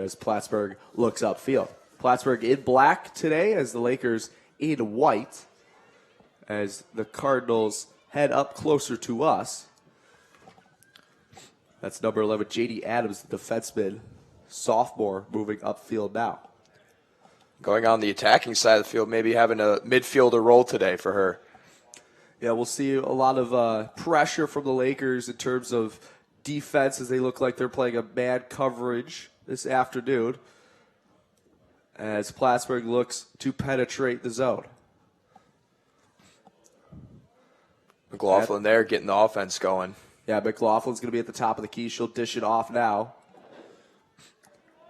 as Plattsburg looks upfield. Plattsburg in black today as the Lakers in white as the Cardinals head up closer to us. That's number 11, J.D. Adams, the defenseman, sophomore, moving upfield now. Going on the attacking side of the field, maybe having a midfielder role today for her. Yeah, we'll see a lot of pressure from the Lakers in terms of defense as they look like they're playing a bad coverage this afternoon as Plattsburg looks to penetrate the zone. McLaughlin there getting the offense going. Yeah, McLaughlin's going to be at the top of the key. She'll dish it off now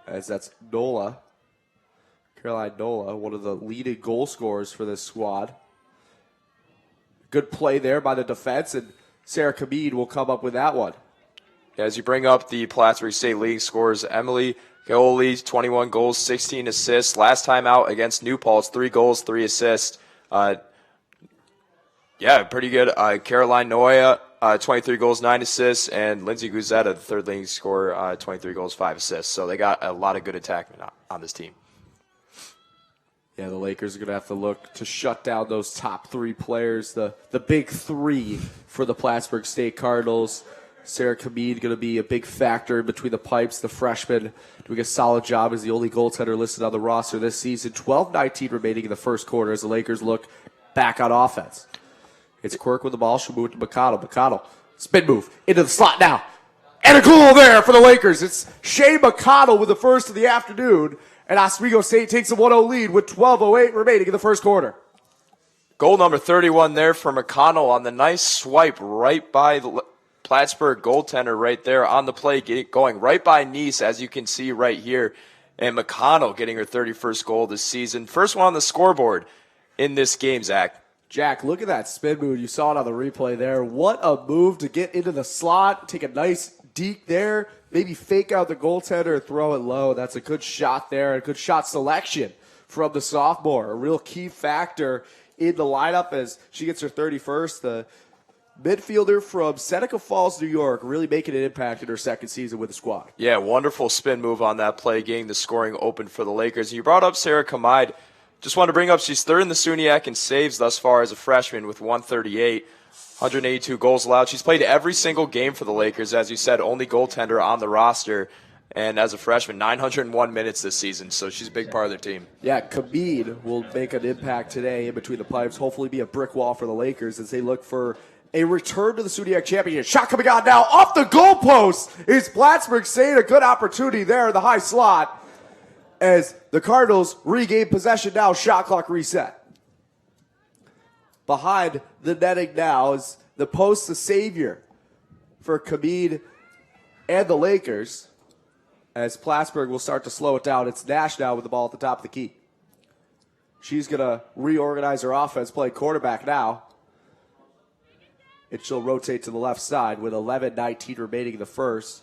as that's Nola. Caroline Nola, one of the leading goal scorers for this squad. Good play there by the defense, and Sarah Kamid will come up with that one. As you bring up the Plattsburgh State League scores, Emily Gaoli, 21 goals, 16 assists. Last time out against New Paltz, 3 goals, 3 assists. Pretty good. Caroline Noya, 23 goals, 9 assists. And Lindsay Guzetta, the third leading scorer, 23 goals, 5 assists. So they got a lot of good attackmen on this team. Yeah, the Lakers are going to have to look to shut down those top 3 players, the big 3 for the Plattsburgh State Cardinals. Sarah Kamid going to be a big factor in between the pipes. The freshman doing a solid job as the only goaltender listed on the roster this season. 12-19 remaining in the first quarter as the Lakers look back on offense. It's Quirk with the ball. She'll move it to McConnell. McConnell, spin move into the slot now. And a goal there for the Lakers. It's Shea McConnell with the first of the afternoon. And Oswego State takes a 1-0 lead with 12:08 remaining in the first quarter. Goal number 31 there for McConnell on the nice swipe right by the Plattsburgh goaltender right there on the play, going right by Nice, as you can see right here. And McConnell getting her 31st goal this season. First one on the scoreboard in this game, Zach. Jack, look at that spin move. You saw it on the replay there. What a move to get into the slot, take a nice deke there, maybe fake out the goaltender and throw it low. That's a good shot there, a good shot selection from the sophomore. A real key factor in the lineup as she gets her 31st. The midfielder from Seneca Falls, New York, really making an impact in her second season with the squad. Yeah, wonderful spin move on that play, getting the scoring open for the Lakers. You brought up Sarah Kamide. Just want to bring up she's third in the SUNYAC in saves thus far as a freshman with 138. 182 goals allowed. She's played every single game for the Lakers. As you said, only goaltender on the roster. And as a freshman, 901 minutes this season. So she's a big part of their team. Yeah, Kamid will make an impact today in between the pipes. Hopefully be a brick wall for the Lakers as they look for a return to the SUNYAC championship. Shot coming on now off the goalpost. Is Plattsburgh State a good opportunity there in the high slot as the Cardinals regain possession now. Shot clock reset. Behind the netting now is the post the savior for Kamid and the Lakers as Plattsburgh will start to slow it down. It's Nash now with the ball at the top of the key. She's going to reorganize her offense, play quarterback now. And she'll rotate to the left side with 11:19 remaining in the first.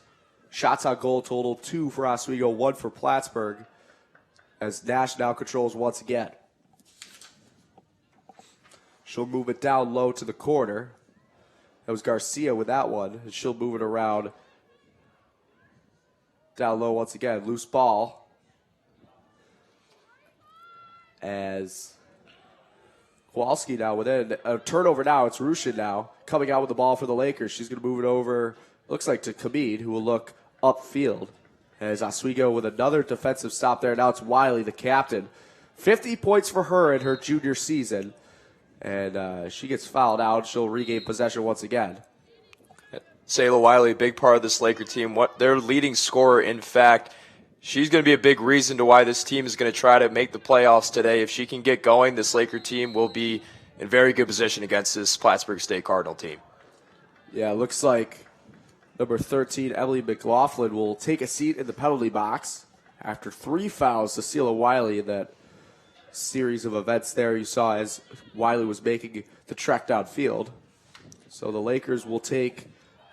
Shots on goal total 2 for Oswego, 1 for Plattsburgh as Nash now controls once again. She'll move it down low to the corner. That was Garcia with that one. And she'll move it around down low once again. Loose ball. As Kowalski now within a turnover now. It's Rushin now coming out with the ball for the Lakers. She's going to move it over, looks like to Kamid, who will look upfield. As Oswego with another defensive stop there. Now it's Wiley, the captain. 50 points for her in her junior season. And she gets fouled out. She'll regain possession once again. Sayla Wiley, a big part of this Laker team. What their leading scorer, in fact. She's going to be a big reason to why this team is going to try to make the playoffs today. If she can get going, this Laker team will be in very good position against this Plattsburgh State Cardinal team. Yeah, it looks like number 13, Emily McLaughlin, will take a seat in the penalty box after 3 fouls to Sayla Wiley in that series of events there you saw as Wiley was making the trek downfield. So the Lakers will take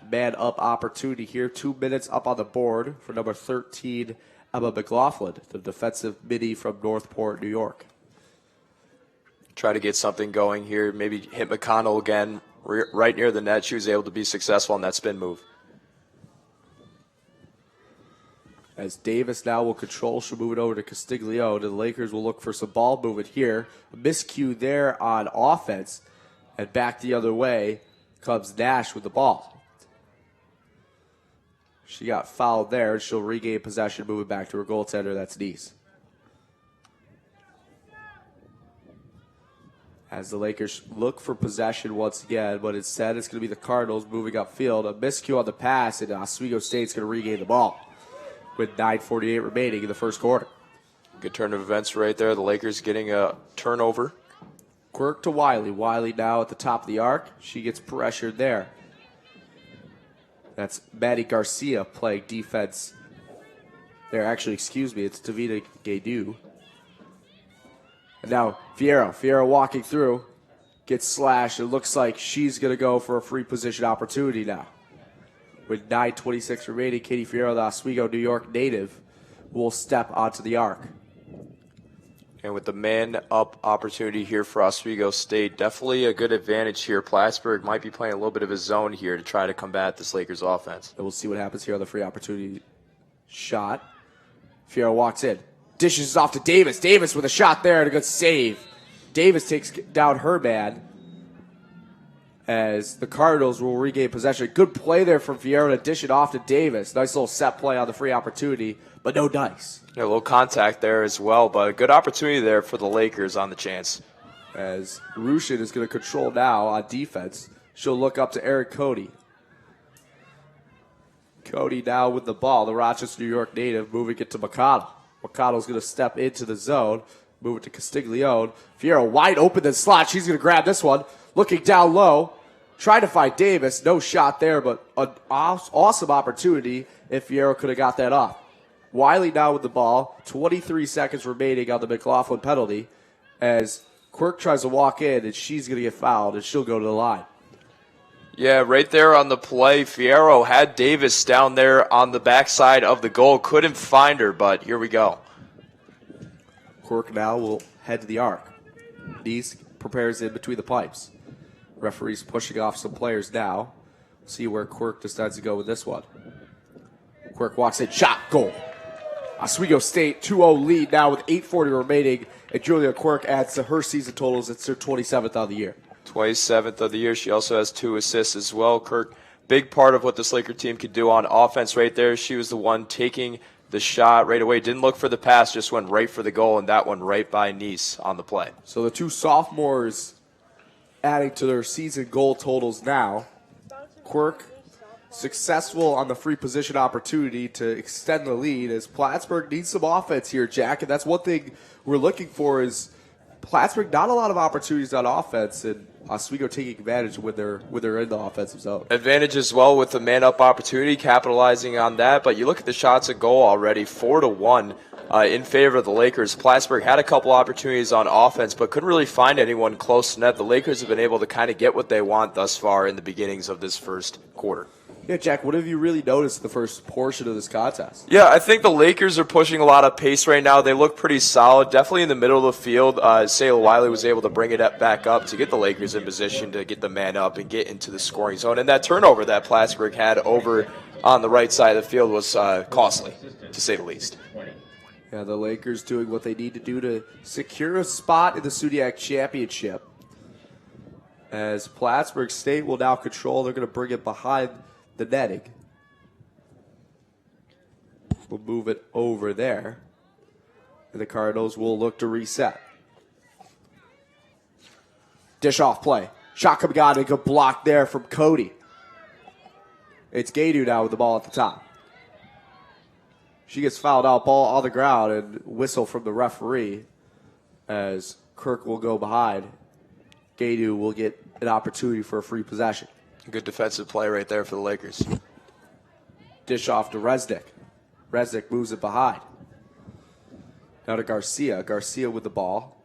man up opportunity here. 2 minutes up on the board for number 13, Emma McLaughlin, the defensive midi from Northport, New York. Try to get something going here. Maybe hit McConnell again right near the net. She was able to be successful on that spin move. As Davis now will control, she'll move it over to Castiglione. The Lakers will look for some ball movement here. A miscue there on offense. And back the other way comes Nash with the ball. She got fouled there. She'll regain possession, moving back to her goaltender. That's Nice. As the Lakers look for possession once again, but instead it's going to be the Cardinals moving upfield. A miscue on the pass, and Oswego State's going to regain the ball with 9:48 remaining in the first quarter. Good turn of events right there. The Lakers getting a turnover. Quirk to Wiley. Wiley now at the top of the arc. She gets pressured there. That's Maddie Garcia playing defense there. Actually, excuse me, it's Davina Gaydu. And now Fierro walking through, gets slashed. It looks like she's going to go for a free position opportunity now. With 9:26 remaining, Katie Fierro, the Oswego, New York native, will step onto the arc. And with the man-up opportunity here for Oswego State, definitely a good advantage here. Plattsburg might be playing a little bit of a zone here to try to combat this Lakers offense. And we'll see what happens here on the free opportunity shot. Fierro walks in. Dishes off to Davis. Davis with a shot there and a good save. Davis takes down her man as the Cardinals will regain possession. Good play there from Fierro to dish it off to Davis. Nice little set play on the free opportunity, but no dice. Yeah, a little contact there as well, but a good opportunity there for the Lakers on the chance. As Rushin is going to control now on defense. She'll look up to Eric Cody. Cody now with the ball. The Rochester, New York native moving it to McConnell. McConnell's going to step into the zone. Move it to Castiglione. Fierro wide open in slot. She's going to grab this one. Looking down low. Trying to find Davis. No shot there, but an awesome opportunity if Fierro could have got that off. Wiley now with the ball. 23 seconds remaining on the McLaughlin penalty as Quirk tries to walk in, and she's going to get fouled, and she'll go to the line. Yeah, right there on the play, Fierro had Davis down there on the backside of the goal. Couldn't find her, but here we go. Quirk now will head to the arc. Nice prepares in between the pipes. Referee's pushing off some players now. See where Quirk decides to go with this one. Quirk walks in, shot, goal. Oswego State 2-0 lead now with 8:40 remaining, and Julia Quirk adds to her season totals. It's her 27th of the year. 27th of the year. She also has 2 assists as well. Kirk, big part of what this Laker team could do on offense right there. She was the one taking the shot right away. Didn't look for the pass, just went right for the goal, and that one right by Nice on the play. So the two sophomores adding to their season goal totals now. Quirk successful on the free position opportunity to extend the lead as Plattsburg needs some offense here, Jack. And that's one thing we're looking for is Plattsburg, not a lot of opportunities on offense, and Oswego taking advantage when they're in the offensive zone. Advantage as well with the man-up opportunity, capitalizing on that. But you look at the shots at goal already, 4-1 in favor of the Lakers. Plattsburg had a couple opportunities on offense, but couldn't really find anyone close to net. The Lakers have been able to kind of get what they want thus far in the beginnings of this first quarter. Yeah, Jack, what have you really noticed the first portion of this contest? Yeah, I think the Lakers are pushing a lot of pace right now. They look pretty solid, definitely in the middle of the field. Sayla Wiley was able to bring it back up to get the Lakers in position to get the man up and get into the scoring zone. And that turnover that Plattsburg had over on the right side of the field was costly, to say the least. Yeah, the Lakers doing what they need to do to secure a spot in the SUNYAC championship. As Plattsburg State will now control, they're going to bring it behind the netting. We'll move it over there. And the Cardinals will look to reset. Dish off play. Shot coming out, a good block there from Cody. It's Gaydu now with the ball at the top. She gets fouled out, ball on the ground, and whistle from the referee as Kirk will go behind. Gaydu will get an opportunity for a free possession. Good defensive play right there for the Lakers. Dish off to Resnick. Resnick moves it behind. Now to Garcia. Garcia with the ball.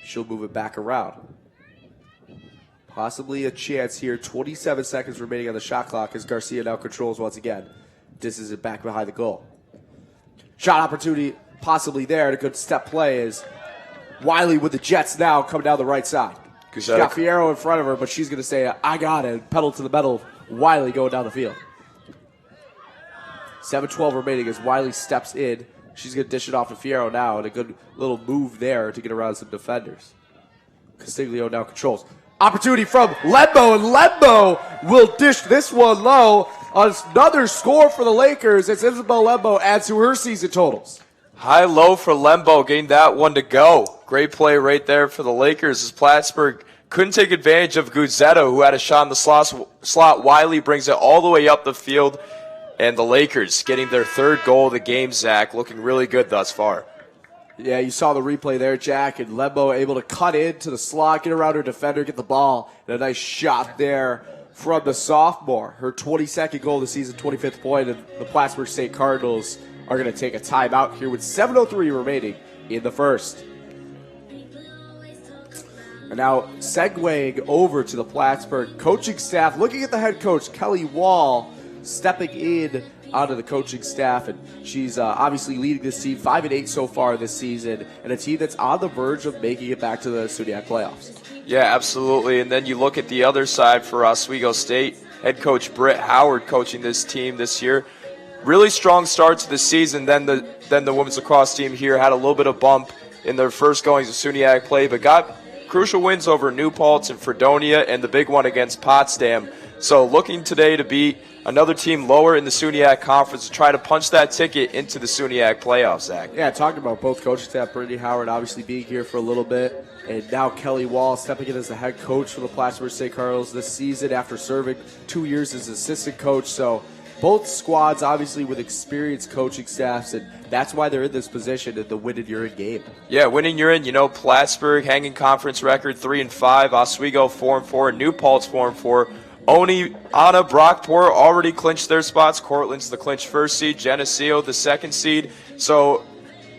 She'll move it back around. Possibly a chance here. 27 seconds remaining on the shot clock as Garcia now controls once again. Disses it back behind the goal. Shot opportunity possibly there. And a good step play is Wiley with the Jets now coming down the right side. She's got Fierro in front of her, but she's going to say, I got it. Pedal to the metal. Wiley going down the field. 7:12 remaining as Wiley steps in. She's going to dish it off to Fierro now, and a good little move there to get around some defenders. Castiglio now controls. Opportunity from Lembo, and Lembo will dish this one low. Another score for the Lakers as Isabel Lembo adds to her season totals. High-low for Lembo, getting that one to go. Great play right there for the Lakers as Plattsburg couldn't take advantage of Guzzetto, who had a shot in the slot. Wiley brings it all the way up the field, and the Lakers getting their third goal of the game, Zach, looking really good thus far. Yeah, you saw the replay there, Jack, and Lembo able to cut into the slot, get around her defender, get the ball, and a nice shot there from the sophomore. Her 22nd goal of the season, 25th point, and the Plattsburg State Cardinals are going to take a timeout here with 7:03 remaining in the first. And now segueing over to the Plattsburg coaching staff, looking at the head coach, Kelly Wall, stepping in onto the coaching staff, and she's obviously leading this team 5-8 so far this season, and a team that's on the verge of making it back to the SUNYAC playoffs. Yeah, absolutely. And then you look at the other side for Oswego State, head coach Britt Howard coaching this team this year. Really strong start to the season. Then the women's lacrosse team here had a little bit of bump in their first goings of SUNYAC play, but got crucial wins over New Paltz and Fredonia, and the big one against Potsdam. So looking today to beat another team lower in the SUNYAC conference to try to punch that ticket into the SUNYAC playoffs, Zach. Yeah, talking about both coaching staff, Brittany Howard obviously being here for a little bit, and now Kelly Wall stepping in as the head coach for the Plattsburg State Cardinals this season after serving 2 years as assistant coach. So both squads obviously with experienced coaching staffs, and that's why they're in this position at the win and you're in game. Yeah, winning you're in. You know, Plattsburg hanging conference record 3-5, Oswego 4-4, New Paltz 4-4. Oni, Anna, Brockport already clinched their spots. Cortland's the clinched first seed. Geneseo the second seed. So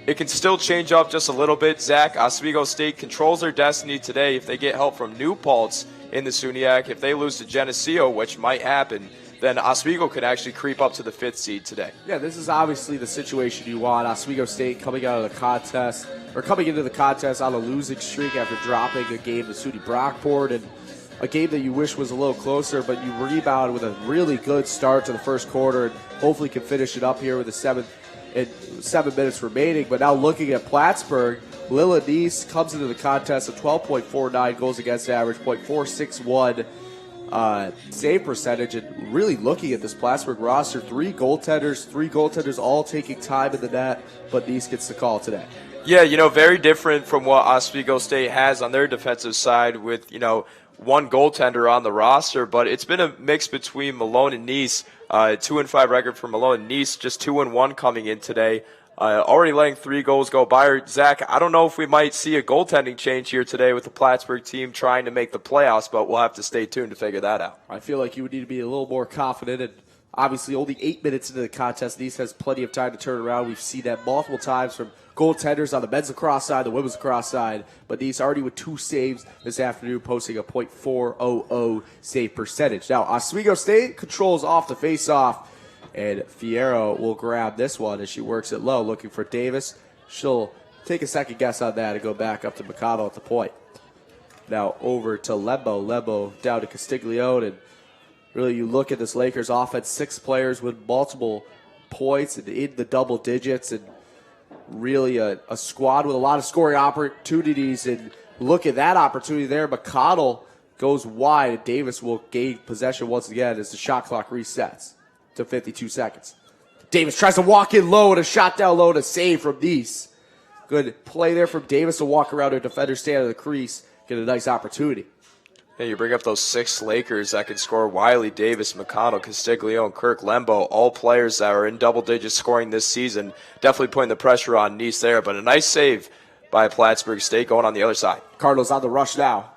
it can still change up just a little bit. Zach, Oswego State controls their destiny today if they get help from New Paltz in the SUNYAC. If they lose to Geneseo, which might happen, then Oswego could actually creep up to the 5th seed today. Yeah, this is obviously the situation you want. Oswego State coming out of the contest, or coming into the contest on a losing streak after dropping a game to SUNY Brockport, and a game that you wish was a little closer, but you rebound with a really good start to the first quarter and hopefully can finish it up here with the 7 minutes remaining. But now looking at Plattsburg, Lila Neese comes into the contest at 12.49 goals against average, .461 save percentage, and really looking at this Plattsburg roster, three goaltenders all taking time in the net, but Neese gets the call today. Yeah, you know, very different from what Oswego State has on their defensive side with, you know, one goaltender on the roster, but it's been a mix between Malone and Neese. 2-5 record for Malone and Neese, just 2-1 coming in today. Already letting 3 goals go by her. Zach, I don't know if we might see a goaltending change here today with the Plattsburg team trying to make the playoffs, but we'll have to stay tuned to figure that out. I feel like you would need to be a little more confident, and obviously only 8 minutes into the contest. Neese has plenty of time to turn around. We've seen that multiple times from goaltenders on the men's lacrosse side, the women's lacrosse side, but Neese already with 2 saves this afternoon, posting a .400 save percentage. Now, Oswego State controls off the face-off, and Fierro will grab this one as she works it low, looking for Davis. She'll take a second guess on that and go back up to Mikado at the point. Now over to Lembo. Lembo down to Castiglione, and really you look at this Lakers offense, 6 players with multiple points and in the double digits, and really a squad with a lot of scoring opportunities. And look at that opportunity there. McConnell goes wide. Davis will gain possession once again as the shot clock resets to 52 seconds. Davis tries to walk in low and a shot down low to save from Neese. Good play there from Davis to walk around her defender, stand at the crease, get a nice opportunity. Yeah, you bring up those 6 Lakers that can score: Wiley, Davis, McConnell, Castiglione, Kirk, Lembo, all players that are in double digits scoring this season. Definitely putting the pressure on Neese there, but a nice save by Plattsburg State going on the other side. Cardinals on the rush now.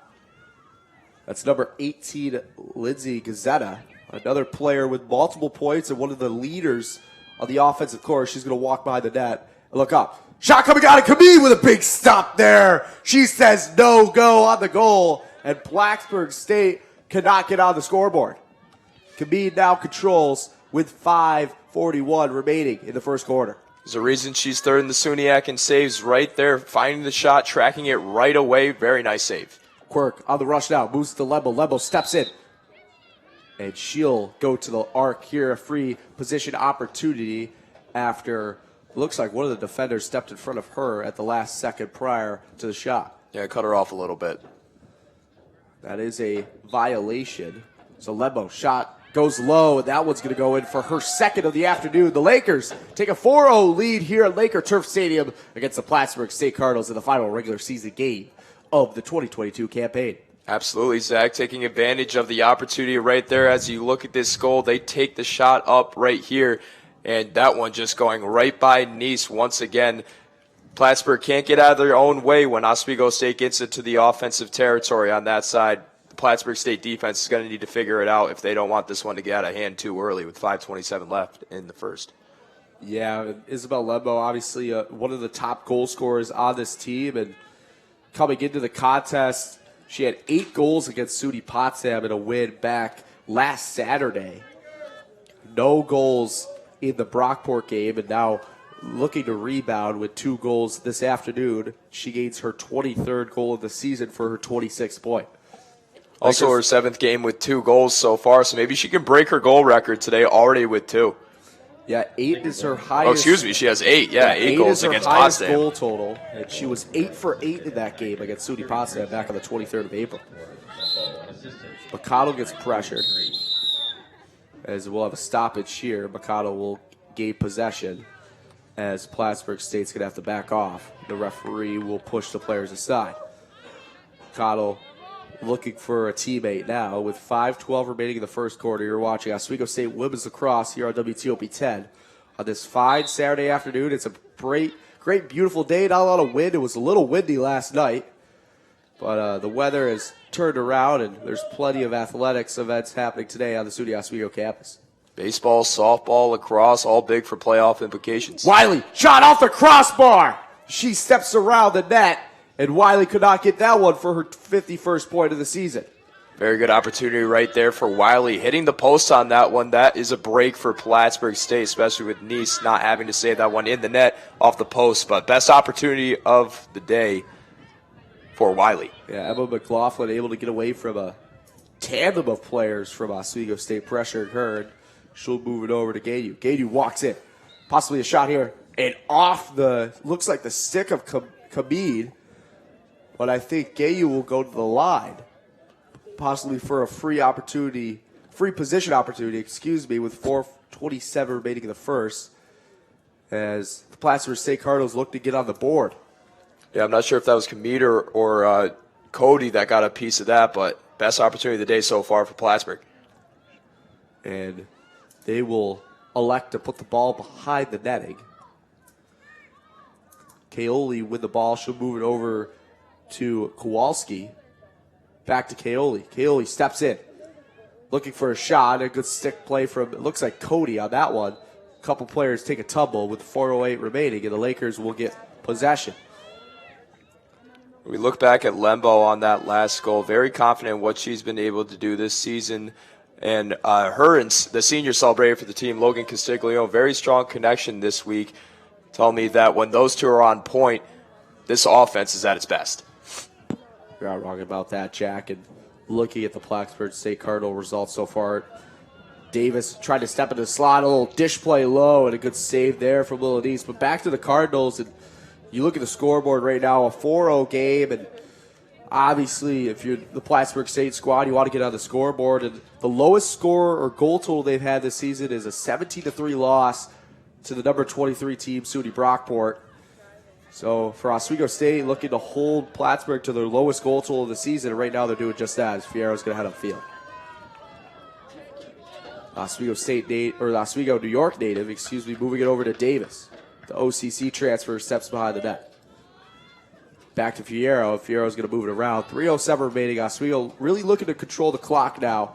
That's number 18, Lindsay Gazzetta. Another player with multiple points and one of the leaders on the offensive course. She's going to walk behind the net and look up. Shot coming out of Camille with a big stop there. She says no go on the goal, and Plattsburg State cannot get on the scoreboard. Camille now controls with 5:41 remaining in the first quarter. There's a reason she's third in the SUNYAC in saves right there, finding the shot, tracking it right away. Very nice save. Quirk on the rush now, moves to Lembo. Lembo steps in. And she'll go to the arc here, a free position opportunity after looks like one of the defenders stepped in front of her at the last second prior to the shot. Yeah, cut her off a little bit. That is a violation. So Lembo shot goes low, and that one's going to go in for her second of the afternoon. The Lakers take a 4-0 lead here at Laker Turf Stadium against the Plattsburg State Cardinals in the final regular season game of the 2022 campaign. Absolutely, Zach, taking advantage of the opportunity right there. As you look at this goal, they take the shot up right here, and that one just going right by Nice once again. Plattsburg can't get out of their own way when Oswego State gets into the offensive territory on that side. The Plattsburg State defense is going to need to figure it out if they don't want this one to get out of hand too early with 5:27 left in the first. Yeah, Isabel Lembo, obviously one of the top goal scorers on this team, and coming into the contest, she had 8 goals against SUNY Potsdam in a win back last Saturday. No goals in the Brockport game, and now looking to rebound with 2 goals this afternoon. She gains her 23rd goal of the season for her 26th point. Also her 7th game with 2 goals so far, so maybe she can break her goal record today already with 2. Yeah, 8 is her highest. Oh, excuse me, she has 8. Yeah, 8 goals against Potsdam. 8 is her highest goal total, and she was 8 for 8 in that game against SUNY Potsdam back on the 23rd of April. Mikado gets pressured, as we'll have a stoppage here. Mikado will gain possession, as Plattsburg State's going to have to back off. The referee will push the players aside. Mikado looking for a teammate now with 5:12 remaining in the first quarter. You're watching Oswego State Women's Lacrosse here on WTOP 10 on this fine Saturday afternoon. It's a great, beautiful day. Not a lot of wind. It was a little windy last night, but the weather has turned around, and there's plenty of athletics events happening today on the SUNY Oswego campus. Baseball, softball, lacrosse, all big for playoff implications. Wiley, shot off the crossbar. She steps around the net, and Wiley could not get that one for her 51st point of the season. Very good opportunity right there for Wiley. Hitting the post on that one, that is a break for Plattsburg State, especially with Nice not having to save that one in the net off the post. But best opportunity of the day for Wiley. Yeah, Emma McLaughlin able to get away from a tandem of players from Oswego State pressuring her, and she'll move it over to Gayu. Gayu walks in. Possibly a shot here, and off the, looks like the stick of Kamid. But I think Gayu will go to the line, possibly for a free position opportunity, with 4:27 remaining in the first, as the Plattsburgh State Cardinals look to get on the board. Yeah, I'm not sure if that was Kamid or Cody that got a piece of that, but best opportunity of the day so far for Plattsburgh. And they will elect to put the ball behind the netting. Kaoli with the ball. She'll move it over to Kowalski. Back to Kaoli. Kaoli steps in, looking for a shot. A good stick play from, it looks like Cody on that one. A couple players take a tumble with 4:08 remaining, and the Lakers will get possession. We look back at Lembo on that last goal. Very confident in what she's been able to do this season. And her and the senior celebrator for the team, Logan Castiglione, very strong connection this week. Tell me that when those two are on point, this offense is at its best. You're not wrong about that, Jack. And looking at the Plattsburgh State Cardinal results so far, Davis tried to step into the slot, a little dish play low, and a good save there from Lil Denise. But back to the Cardinals, and you look at the scoreboard right now, a 4-0 game, and obviously if you're the Plattsburgh State squad, you want to get on the scoreboard. And the lowest score or goal total they've had this season is a 17-3 loss to the number 23 team, SUNY Brockport. So for Oswego State, looking to hold Plattsburgh to their lowest goal total of the season, and right now they're doing just that, as Fierro's going to head upfield. Oswego New York native, moving it over to Davis. The OCC transfer steps behind the net. Back to Fierro. Fierro's going to move it around. 3:07 remaining. Oswego really looking to control the clock now.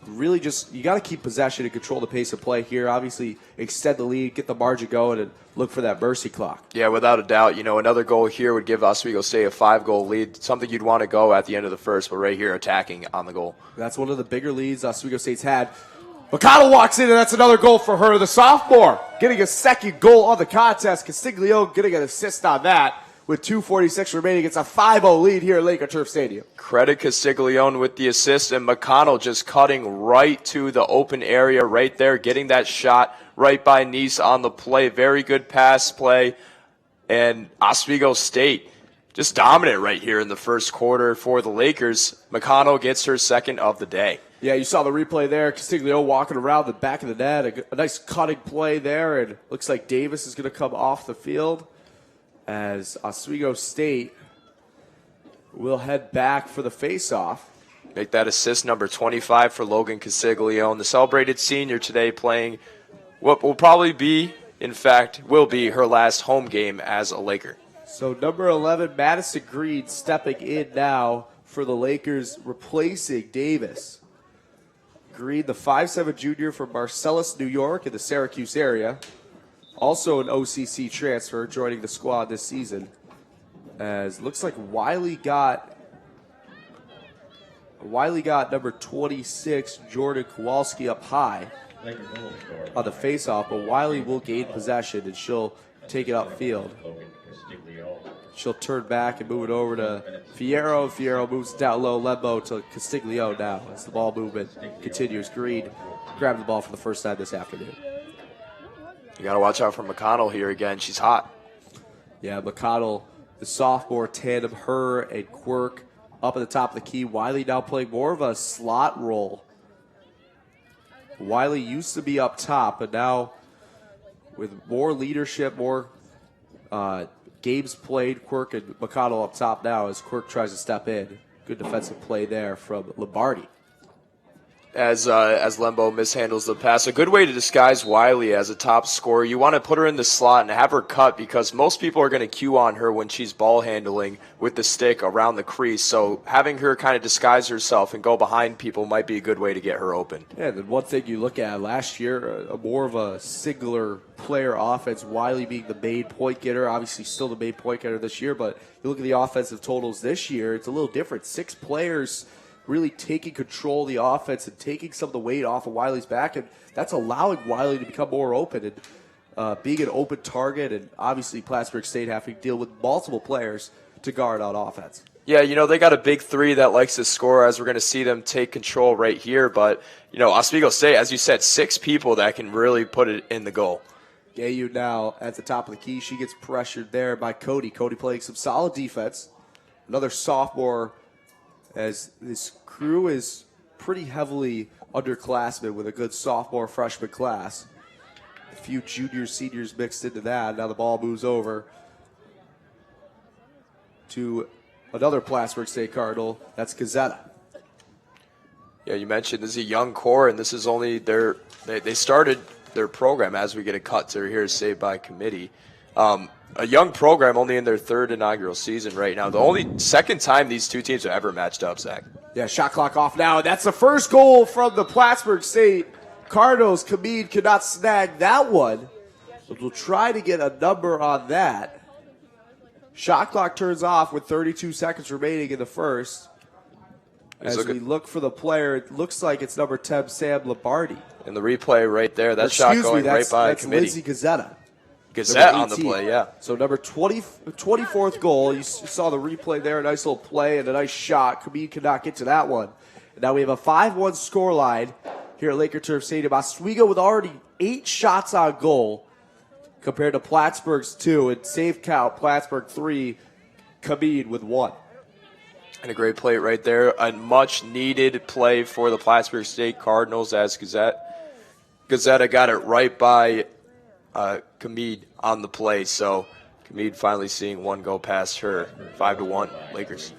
Really just, you got to keep possession and control the pace of play here. Obviously, extend the lead, get the margin going, and look for that mercy clock. Yeah, without a doubt. You know, another goal here would give Oswego State a 5-goal lead, something you'd want to go at the end of the first, but right here attacking on the goal. That's one of the bigger leads Oswego State's had. Mikado walks in, and that's another goal for her. The sophomore getting a second goal on the contest. Castiglione getting an assist on that. with 2:46 remaining. It's a 5-0 lead here at Laker Turf Stadium. Credit Castiglione with the assist, and McConnell just cutting right to the open area right there, getting that shot right by Nice on the play. Very good pass play. And Oswego State just dominant right here in the first quarter for the Lakers. McConnell gets her second of the day. Yeah, you saw the replay there. Castiglione walking around the back of the net. A nice cutting play there, and looks like Davis is going to come off the field as Oswego State will head back for the faceoff. Make that assist number 25 for Logan Castiglione, the celebrated senior today, playing what will probably be, in fact, will be her last home game as a Laker. So number 11, Madison Green, stepping in now for the Lakers, replacing Davis. Green, the 5'7" junior from Marcellus, New York, in the Syracuse area. Also an OCC transfer, joining the squad this season. As looks like Wiley got number 26, Jordan Kowalski, up high on the faceoff, but Wiley will gain possession and she'll take it upfield. She'll turn back and move it over to Fierro. Fierro moves down low, Lembo to Castiglione now as the ball movement continues. Green grabbed the ball for the first time this afternoon. You got to watch out for McConnell here again. She's hot. Yeah, McConnell, the sophomore tandem, her and Quirk up at the top of the key. Wiley now playing more of a slot role. Wiley used to be up top, but now with more leadership, more games played, Quirk and McConnell up top now as Quirk tries to step in. Good defensive play there from Lombardi. As Lembo mishandles the pass. A good way to disguise Wiley as a top scorer. You want to put her in the slot and have her cut because most people are going to cue on her when she's ball handling with the stick around the crease. So having her kind of disguise herself and go behind people might be a good way to get her open. Yeah, and then one thing you look at last year, more of a singular player offense, Wiley being the main point getter, obviously still the main point getter this year, but you look at the offensive totals this year, it's a little different. 6 players really taking control of the offense and taking some of the weight off of Wiley's back, and that's allowing Wiley to become more open and being an open target, and obviously Plattsburg State having to deal with multiple players to guard on offense. Yeah, they got a big three that likes to score, as we're going to see them take control right here, but, Oswego State, as you said, 6 people that can really put it in the goal. Gayu now at the top of the key. She gets pressured there by Cody. Cody playing some solid defense. Another sophomore, as this crew is pretty heavily underclassmen with a good sophomore freshman class. A few juniors, seniors mixed into that. Now the ball moves over to another Plattsburg State Cardinal. That's Gazzetta. Yeah, you mentioned this is a young core, and this is only they started their program as we get a cut to here saved by committee. A young program only in their 3rd inaugural season right now. The only second time these two teams have ever matched up, Zach. Yeah, shot clock off now. And that's the first goal from the Plattsburg State Cardinals. Kamid could not snag that one, but we'll try to get a number on that. Shot clock turns off with 32 seconds remaining in the first. As we look for the player, it looks like it's number 10, Sam Lombardi. In the replay right there, that shot going right by committee. That's Lindsay Gazzetta. Gazette on the play, yeah. So number 24th goal, you saw the replay there, a nice little play and a nice shot. Kamid could not get to that one. And now we have a 5-1 scoreline here at Laker Turf Stadium. Oswego with already 8 shots on goal compared to Plattsburgh's 2. And save count, Plattsburgh 3, Kamid with 1. And a great play right there. A much-needed play for the Plattsburgh State Cardinals as Gazzetta got it right by Kamid on the play. So Kamid finally seeing one go past her. 5-1, Lakers.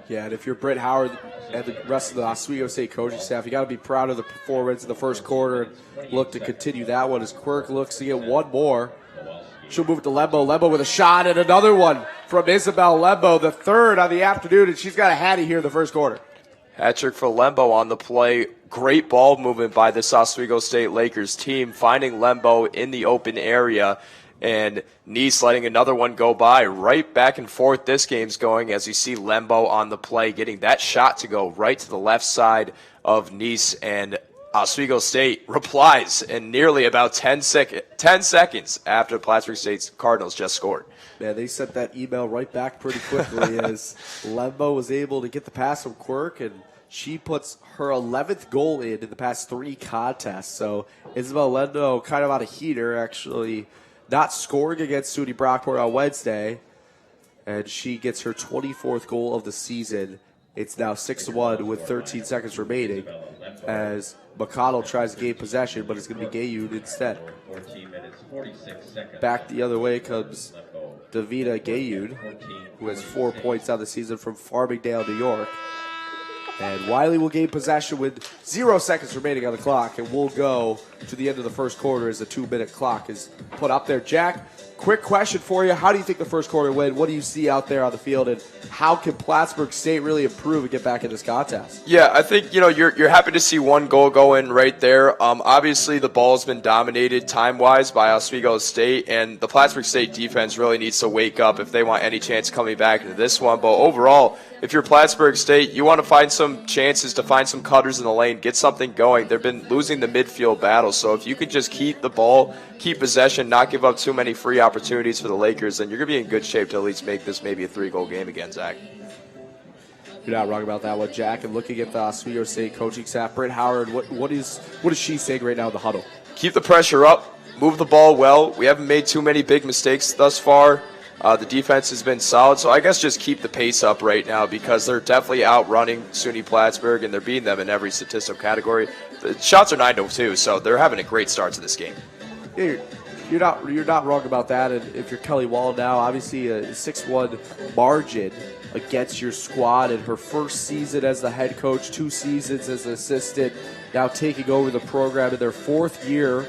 Yeah, and if you're Britt Howard and the rest of the Oswego State coaching staff, you got to be proud of the performance in the first quarter and look to continue that one as Quirk looks to get one more. She'll move it to Lembo. Lembo with a shot and another one from Isabel Lembo, the 3rd on the afternoon, and she's got a hattie here in the first quarter. Hat trick for Lembo on the play. Great ball movement by the Oswego State Lakers team, finding Lembo in the open area, and Nice letting another one go by. Right back and forth this game's going as you see Lembo on the play, getting that shot to go right to the left side of Nice, and Oswego State replies in nearly about 10 seconds after Plattsburg State's Cardinals just scored. Yeah, they sent that email right back pretty quickly as Lembo was able to get the pass from Quirk, and she puts her 11th goal in the past 3 contests. So Isabel Lendo kind of on a heater, actually not scoring against SUNY Brockport on Wednesday, and she gets her 24th goal of the season. It's now 6-1 with 13 seconds remaining as McConnell tries to gain possession, but it's going to be Gayud instead. Back the other way comes Davina Gayud, who has 4 points on the season from Farmingdale, New York. And Wiley will gain possession with 0 seconds remaining on the clock, and we'll go to the end of the first quarter as the 2-minute clock is put up there. Jack, quick question for you. How do you think the first quarter went? What do you see out there on the field, and how can Plattsburg State really improve and get back in this contest? Yeah, I think, you're happy to see one goal go in right there. Obviously, the ball's been dominated time-wise by Oswego State, and the Plattsburg State defense really needs to wake up if they want any chance coming back into this one. But overall, if you're Plattsburg State, you want to find some chances to find some cutters in the lane, get something going. They've been losing the midfield battle, so if you could just keep the ball, keep possession, not give up too many free opportunities for the Lakers, then you're going to be in good shape to at least make this maybe a 3-goal game again, Zach. You're not wrong about that one, Jack. And looking at the Oswego State coaching staff, Britt Howard, what is she saying right now in the huddle? Keep the pressure up, move the ball well. We haven't made too many big mistakes thus far. The defense has been solid, so I guess just keep the pace up right now because they're definitely outrunning SUNY Plattsburg, and they're beating them in every statistical category. The shots are 9-2, so they're having a great start to this game. Yeah, you're not wrong about that. And if you're Kelly Wall now, obviously a 6-1 margin against your squad, and her first season as the head coach, 2 seasons as an assistant, now taking over the program in their 4th year.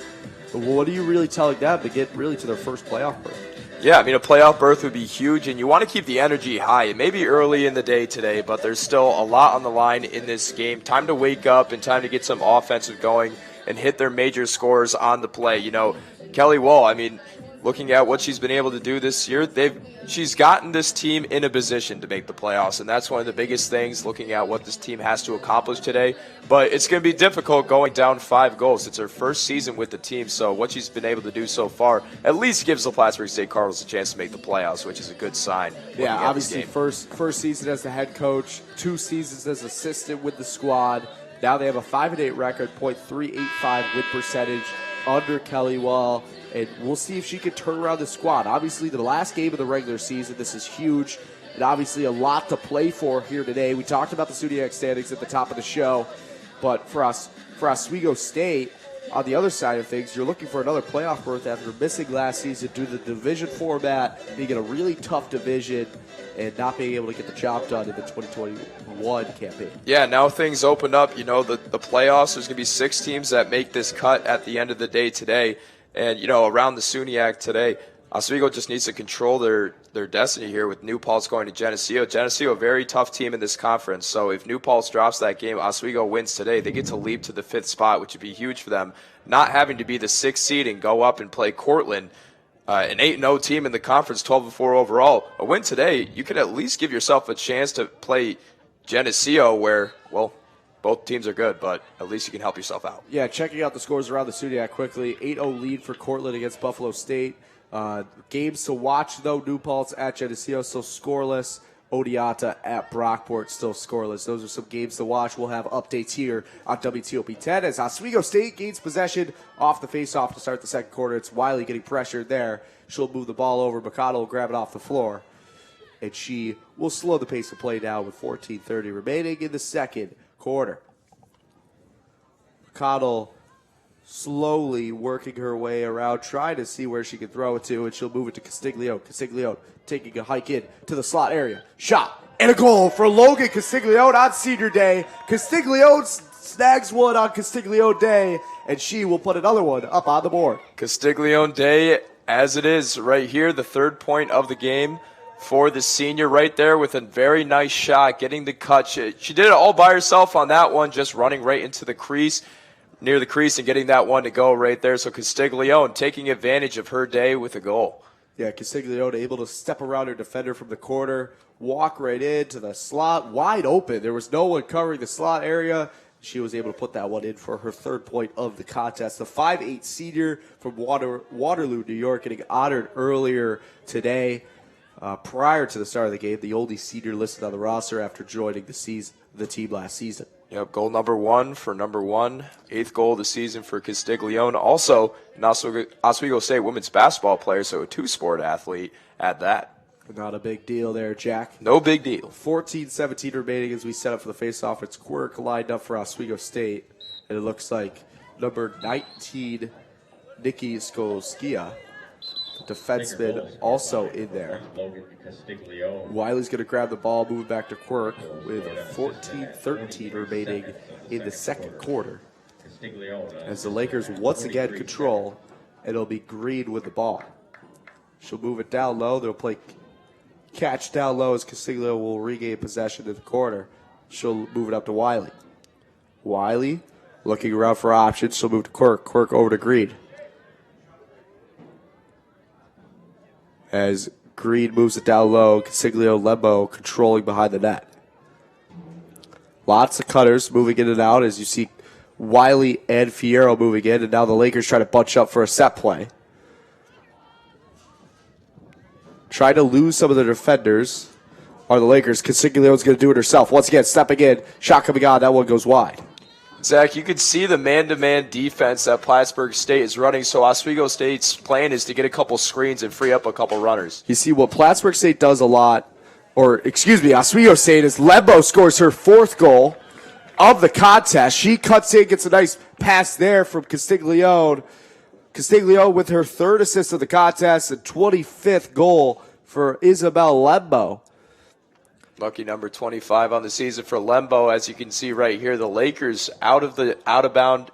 What are you really telling them to get really to their first playoff berth? Yeah, a playoff berth would be huge, and you want to keep the energy high. It may be early in the day today, but there's still a lot on the line in this game. Time to wake up and time to get some offensive going and hit their major scores on the play. Kelly Wall, looking at what she's been able to do this year, she's gotten this team in a position to make the playoffs, and that's one of the biggest things, looking at what this team has to accomplish today. But it's going to be difficult going down 5 goals. It's her first season with the team, so what she's been able to do so far at least gives the Plattsburgh State Cardinals a chance to make the playoffs, which is a good sign. Yeah, obviously first season as the head coach, 2 seasons as assistant with the squad. Now they have a 5-8 record, .385 win percentage under Kelly Wall. And we'll see if she can turn around the squad. Obviously, the last game of the regular season, this is huge, and obviously a lot to play for here today. We talked about the SUNY standings at the top of the show, but for Oswego State, on the other side of things, you're looking for another playoff berth after missing last season due to the division format, being in a really tough division, and not being able to get the job done in the 2021 campaign. Yeah, now things open up. The playoffs, there's going to be 6 teams that make this cut at the end of the day today. And, around the SUNYAC today, Oswego just needs to control their destiny here with New Paltz going to Geneseo. Geneseo, a very tough team in this conference. So if New Paltz drops that game, Oswego wins today, they get to leap to the 5th spot, which would be huge for them. Not having to be the 6th seed and go up and play Cortland, an 8-0 team in the conference, 12-4 overall. A win today, you could at least give yourself a chance to play Geneseo where, both teams are good, but at least you can help yourself out. Yeah, checking out the scores around the SUNYAC quickly. 8-0 lead for Cortland against Buffalo State. Games to watch, though. New Paltz at Geneseo still scoreless. Oneonta at Brockport still scoreless. Those are some games to watch. We'll have updates here on WTOP 10 as Oswego State gains possession off the faceoff to start the second quarter. It's Wiley getting pressured there. She'll move the ball over. McConnell will grab it off the floor. And she will slow the pace of play down with 14:30 remaining in the second quarter. McConnell slowly working her way around, trying to see where she can throw it to, and she'll move it to Castiglione. Castiglione taking a hike in to the slot area. Shot and a goal for Logan Castiglione on senior day. Castiglione snags one on Castiglione day, and she will put another one up on the board. Castiglione day, as it is right here, the 3rd point of the game for the senior right there with a very nice shot, getting the cut. She did it all by herself on that one, just running right into the crease, near the crease, and getting that one to go right there. So Castiglione taking advantage of her day with a goal. Yeah, Castiglione able to step around her defender from the corner, walk right into the slot, wide open. There was no one covering the slot area, She was able to put that one in for her third point of the contest. The 5'8 senior from Waterloo, New York, getting honored earlier today. Prior to the start of the game, the only senior listed on the roster after joining the team last season. Yep, goal number 1 for number 1. 8th goal of the season for Castiglione. Also, an Oswego State women's basketball player, so a two-sport athlete at that. Not a big deal there, Jack. No big deal. 14-17 remaining as we set up for the face-off. It's Quirk lined up for Oswego State. And it looks like number 19, Nikki Skolskia, the defenseman, also in there. Wiley's going to grab the ball, moving back to Quirk with 14-13 remaining in the second quarter. As the Lakers once again control, and it'll be Green with the ball. She'll move it down low. They'll play catch down low as Castiglio will regain possession in the corner. She'll move it up to Wiley. Wiley looking around for options. She'll move to Quirk. Quirk over to Green. As Green moves it down low, Castiglio Lembo controlling behind the net. Lots of cutters moving in and out as you see Wiley and Fierro moving in, and now the Lakers try to bunch up for a set play. Trying to lose some of their defenders are the Lakers. Castiglione's going to do it herself. Once again, stepping in, shot coming on, that one goes wide. Zach, you can see the man-to-man defense that Plattsburg State is running, so Oswego State's plan is to get a couple screens and free up a couple runners. You see what Plattsburg State does a lot, Oswego State, is Lembo scores her 4th goal of the contest. She cuts in, gets a nice pass there from Castiglione. Castiglione with her 3rd assist of the contest and 25th goal for Isabel Lembo. Lucky number 25 on the season for Lembo. As you can see right here, the Lakers outbound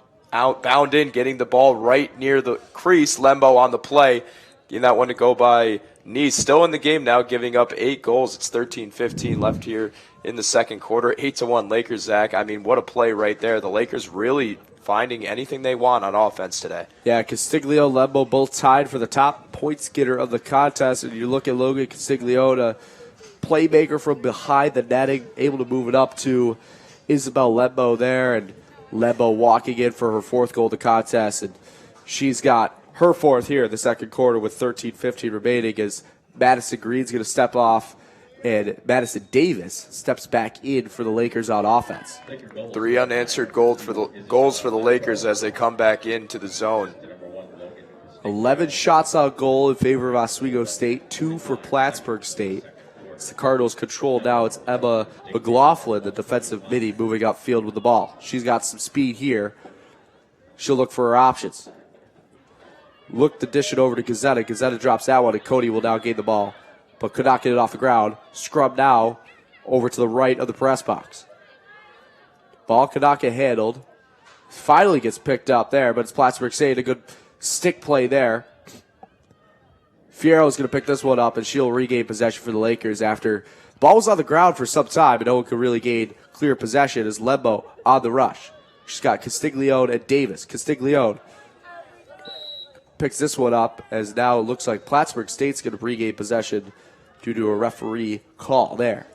in, getting the ball right near the crease. Lembo on the play, getting that one to go by Nice. Still in the game now, giving up 8 goals. It's 13-15 left here in the second quarter. 8-1 Lakers, Zach. I mean, what a play right there. The Lakers really finding anything they want on offense today. Yeah, Castiglio, Lembo both tied for the top points getter of the contest. And you look at Logan Castiglione, playmaker from behind the netting, able to move it up to Isabel Lembo there, and Lembo walking in for her 4th goal of the contest, and she's got her 4th here in the second quarter with 13-15 remaining as Madison Green's going to step off, and Madison Davis steps back in for the Lakers on offense. 3 unanswered goals for the Lakers as they come back into the zone. 11 shots on goal in favor of Oswego State, 2 for Plattsburg State. It's the Cardinals control now. It's Emma McLaughlin, the defensive midi, moving upfield with the ball. She's got some speed here. She'll look for her options. Look to dish it over to Gazetta. Gazetta drops that one, and Cody will now gain the ball, but could not get it off the ground. Scrub now over to the right of the press box. Ball could not get handled. Finally gets picked up there, but it's Plattsburg State. A good stick play there. Fierro is going to pick this one up, and she'll regain possession for the Lakers after the ball was on the ground for some time, and no one could really gain clear possession as Lembo on the rush. She's got Castiglione and Davis. Castiglione picks this one up as now it looks like Plattsburg State's going to regain possession due to a referee call there.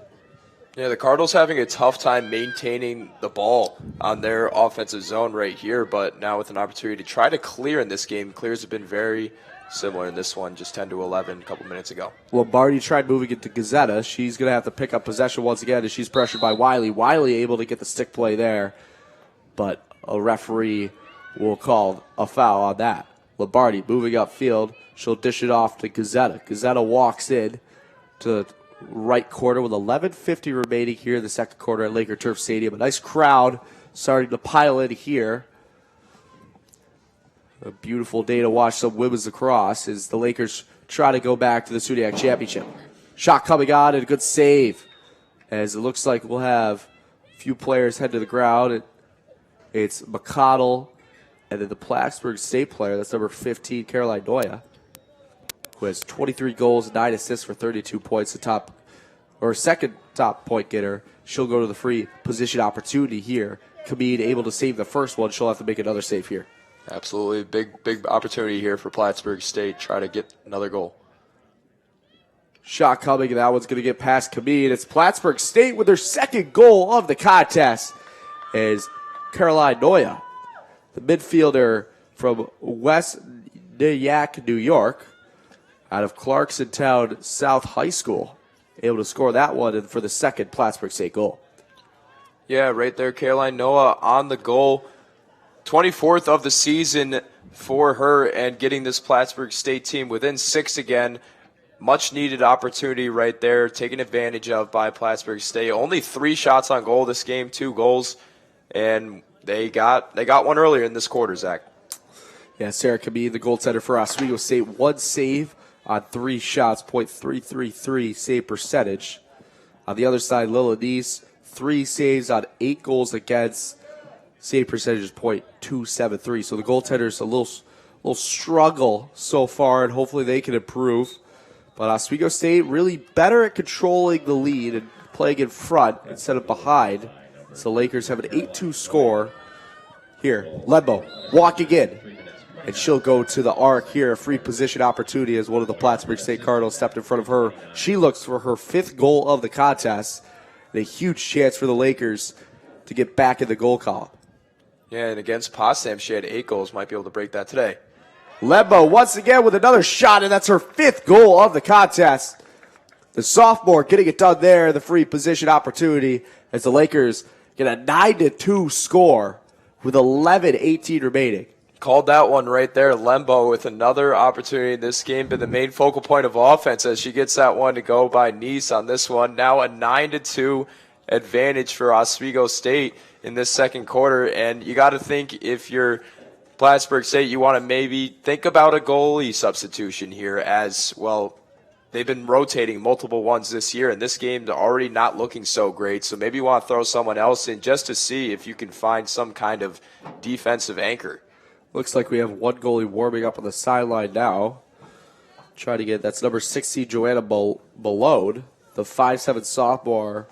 Yeah, the Cardinals having a tough time maintaining the ball on their offensive zone right here, but now with an opportunity to try to clear in this game. Clears have been very similar in this one, just 10-11 a couple minutes ago. Lombardi tried moving it to Gazetta. She's going to have to pick up possession once again as she's pressured by Wiley. Wiley able to get the stick play there, but a referee will call a foul on that. Lombardi moving upfield. She'll dish it off to Gazetta. Gazetta walks in to the right corner with 11:50 remaining here in the second quarter at Laker Turf Stadium. A nice crowd starting to pile in here. A beautiful day to watch some women's lacrosse as the Lakers try to go back to the SUNYAC championship. Shot coming on and a good save as it looks like we'll have a few players head to the ground. It's McConnell and then the Plattsburg State player, that's number 15, Caroline Noya, who has 23 goals, 9 assists for 32 points, second top point getter. She'll go to the free position opportunity here. Kameen able to save the first one. She'll have to make another save here. Absolutely. Big opportunity here for Plattsburg State. Try to get another goal. Shot coming, and that one's going to get past Kameen. It's Plattsburg State with their second goal of the contest as Caroline Noya, the midfielder from West Nyack, New York, out of Clarksontown South High School, able to score that one and for the second Plattsburg State goal. Yeah, right there, Caroline Noah on the goal. 24th of the season for her and getting this Plattsburg State team within 6 again. Much needed opportunity right there, taken advantage of by Plattsburg State. Only 3 shots on goal this game, 2 goals, and they got one earlier in this quarter, Zach. Yeah, Sarah Camille, the goaltender for Oswego State, 1 save on 3 shots, .333 save percentage. On the other side, Lila Neese, 3 saves on 8 goals against. Save percentage is .273. So the goaltenders a little struggle so far, and hopefully they can improve. But Oswego State really better at controlling the lead and playing in front instead of behind. So Lakers have an 8-2 score. Here, Lembo walking in. And she'll go to the arc here. A free position opportunity as one of the Plattsburg State Cardinals stepped in front of her. She looks for her 5th goal of the contest. And a huge chance for the Lakers to get back in the goal column. Yeah, and against Potsdam, she had 8 goals. Might be able to break that today. Lembo once again with another shot, and that's her 5th goal of the contest. The sophomore getting it done there, the free position opportunity, as the Lakers get a 9-2 score with 11:18 remaining. Called that one right there. Lembo with another opportunity in this game, been the main focal point of offense as she gets that one to go by Nice on this one. Now a 9-2 advantage for Oswego State in this second quarter, and you got to think if you're Plattsburg State, you want to maybe think about a goalie substitution here as, well, they've been rotating multiple ones this year, and this game they're already not looking so great. So maybe you want to throw someone else in just to see if you can find some kind of defensive anchor. Looks like we have one goalie warming up on the sideline now. Try to get, that's number 16, Joanna Malone, the 5'7" sophomore,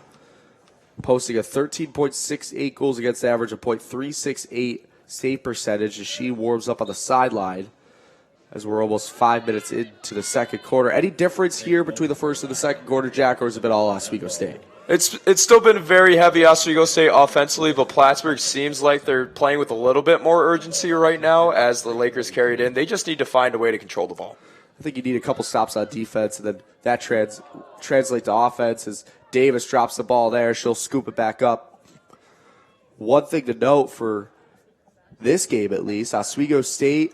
posting a 13.68 goals against average, a .368 save percentage as she warms up on the sideline as we're almost 5 minutes into the second quarter. Any difference here between the first and the second quarter, Jack, or has it been all Oswego State? It's still been very heavy Oswego State offensively, but Plattsburgh seems like they're playing with a little bit more urgency right now as the Lakers carry it in. They just need to find a way to control the ball. I think you need a couple stops on defense, and then that translate to offense as Davis drops the ball there. She'll scoop it back up. One thing to note for this game, at least, Oswego State,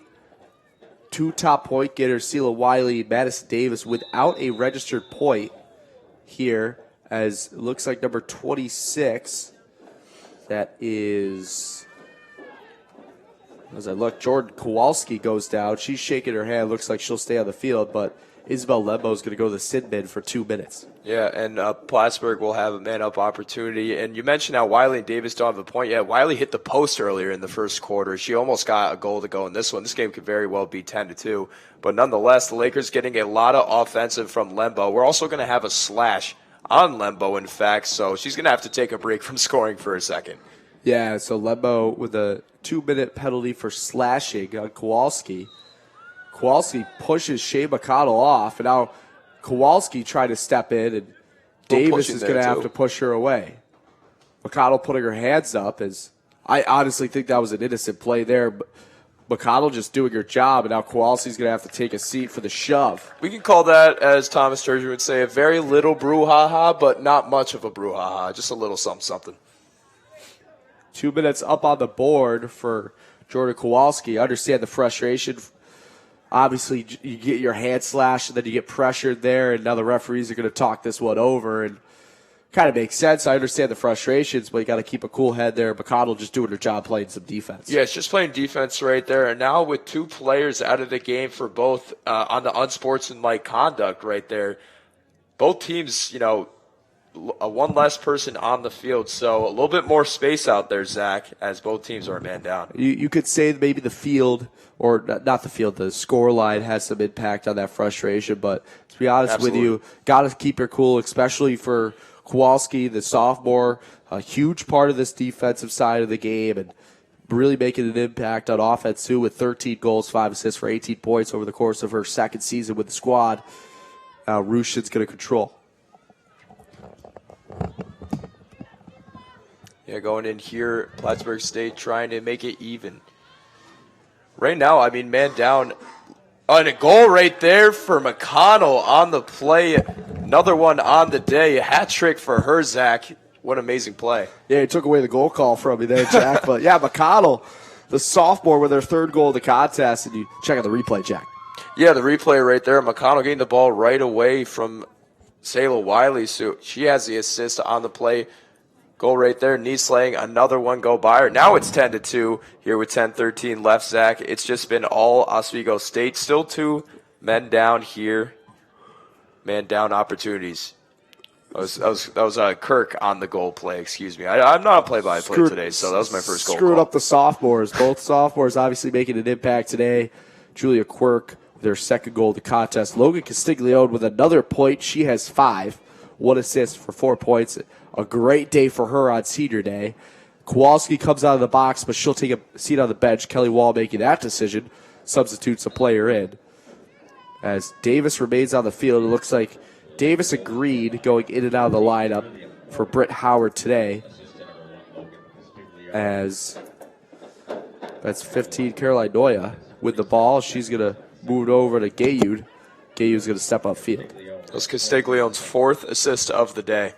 2 top point getters, Sela Wiley, Madison Davis, without a registered point here, as it looks like number 26, that is, as I look, Jordan Kowalski goes down. She's shaking her hand. Looks like she'll stay on the field, but Isabel Lembo is going to go to the sin bin for 2 minutes. Yeah, and Plattsburgh will have a man-up opportunity. And you mentioned how Wiley and Davis don't have a point yet. Wiley hit the post earlier in the first quarter. She almost got a goal to go in this one. This game could very well be 10-2. But nonetheless, the Lakers getting a lot of offensive from Lembo. We're also going to have a slash on Lembo, in fact, so she's going to have to take a break from scoring for a second. Yeah, so Lembo with a 2-minute penalty for slashing on Kowalski. Kowalski pushes Shea McConnell off, and now Kowalski tried to step in, and Davis is going to have to push her away. McConnell putting her hands up, as I honestly think that was an innocent play there, but McConnell just doing her job, and now Kowalski's going to have to take a seat for the shove. We can call that, as Thomas Turgeon would say, a very little brouhaha, but not much of a brouhaha, just a little something. 2 minutes up on the board for Jordan Kowalski. I understand the frustration. Obviously, you get your hand slashed, and then you get pressured there, and now the referees are going to talk this one over, and kind of makes sense. I understand the frustrations, but you got to keep a cool head there. McConnell just doing her job, playing some defense. Yeah, it's just playing defense right there. And now with 2 players out of the game for both on the unsportsmanlike conduct right there, both teams, one less person on the field. So a little bit more space out there, Zach, as both teams are a man down. You could say maybe the field, or not the field, the score line has some impact on that frustration. But to be honest with you, got to keep your cool, especially for Kowalski, the sophomore, a huge part of this defensive side of the game, and really making an impact on offense too, with 13 goals, 5 assists for 18 points over the course of her second season with the squad. Rushin's going to control. Yeah, going in here, Plattsburg State trying to make it even. Right now, I mean, man down. And a goal right there for McConnell on the play. Another one on the day. A hat trick for her, Zach. What an amazing play. Yeah, he took away the goal call from me there, Jack. But, yeah, McConnell, the sophomore, with their third goal of the contest. And you check out the replay, Jack. Yeah, the replay right there. McConnell getting the ball right away from Sayla Wiley. So she has the assist on the play. Goal right there. Nieslang, another one go by her. Now it's 10-2 here with 10:13 left, Zach. It's just been all Oswego State. Still 2 men down here. Man down opportunities. That was Kirk on the goal play, excuse me. I'm not a play-by-play today, so that was my first goal Screwed call. up the sophomores. Both sophomores obviously making an impact today. Julia Quirk with her second goal of the contest. Logan Castiglione with another point. She has 5. 1 assist for 4 points. A great day for her on senior day. Kowalski comes out of the box, but she'll take a seat on the bench. Kelly Wall making that decision. Substitutes a player in. As Davis remains on the field, it looks like Davis agreed going in and out of the lineup for Britt Howard today. As that's 15, Caroline Noya with the ball. She's going to move it over to Gayud. Gayud's going to step upfield. That was Castiglione's 4th assist of the day.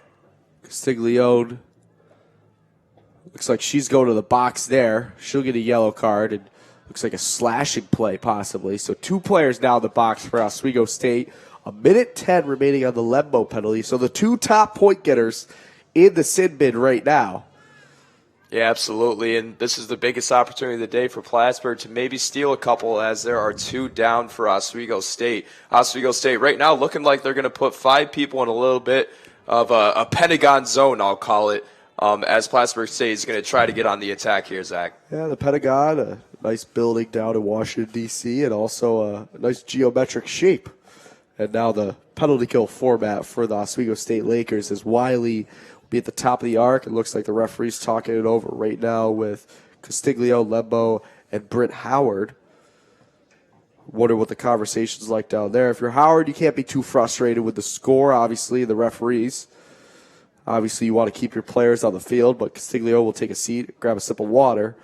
Castiglione looks like she's going to the box there. She'll get a yellow card, and looks like a slashing play possibly. So 2 players now in the box for Oswego State. 1:10 remaining on the Lembo penalty. So the 2 top point getters in the sin bin right now. Yeah, absolutely. And this is the biggest opportunity of the day for Plattsburgh to maybe steal a couple, as there are 2 down for Oswego State. Oswego State right now looking like they're going to put 5 people in a little bit of a Pentagon zone, I'll call it, as Plattsburgh State is going to try to get on the attack here, Zach. Yeah, the Pentagon, a nice building down in Washington, D.C., and also a nice geometric shape. And now the penalty kill format for the Oswego State Lakers as Wiley will be at the top of the arc. It looks like the referee's talking it over right now with Castiglione, Lembo, and Britt Howard. Wonder what the conversation's like down there. If you're Howard, you can't be too frustrated with the score, obviously, the referees. Obviously, you want to keep your players on the field, but Castiglione will take a seat, grab a sip of water.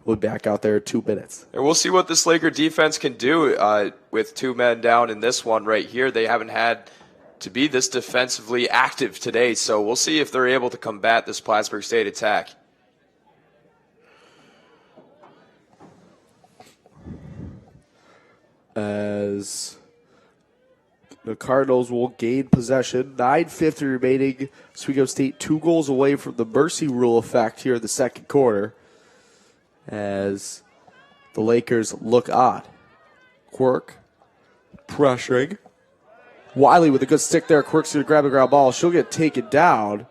We'll be back out there in 2 minutes. And we'll see what this Laker defense can do with 2 men down in this one right here. They haven't had to be this defensively active today, so we'll see if they're able to combat this Plattsburgh State attack. As the Cardinals will gain possession. 9:50 remaining. Oswego State 2 goals away from the mercy rule effect here in the second quarter. As the Lakers look on. Quirk pressuring. Wiley with a good stick there. Quirk's going to grab a ground ball. She'll get taken down.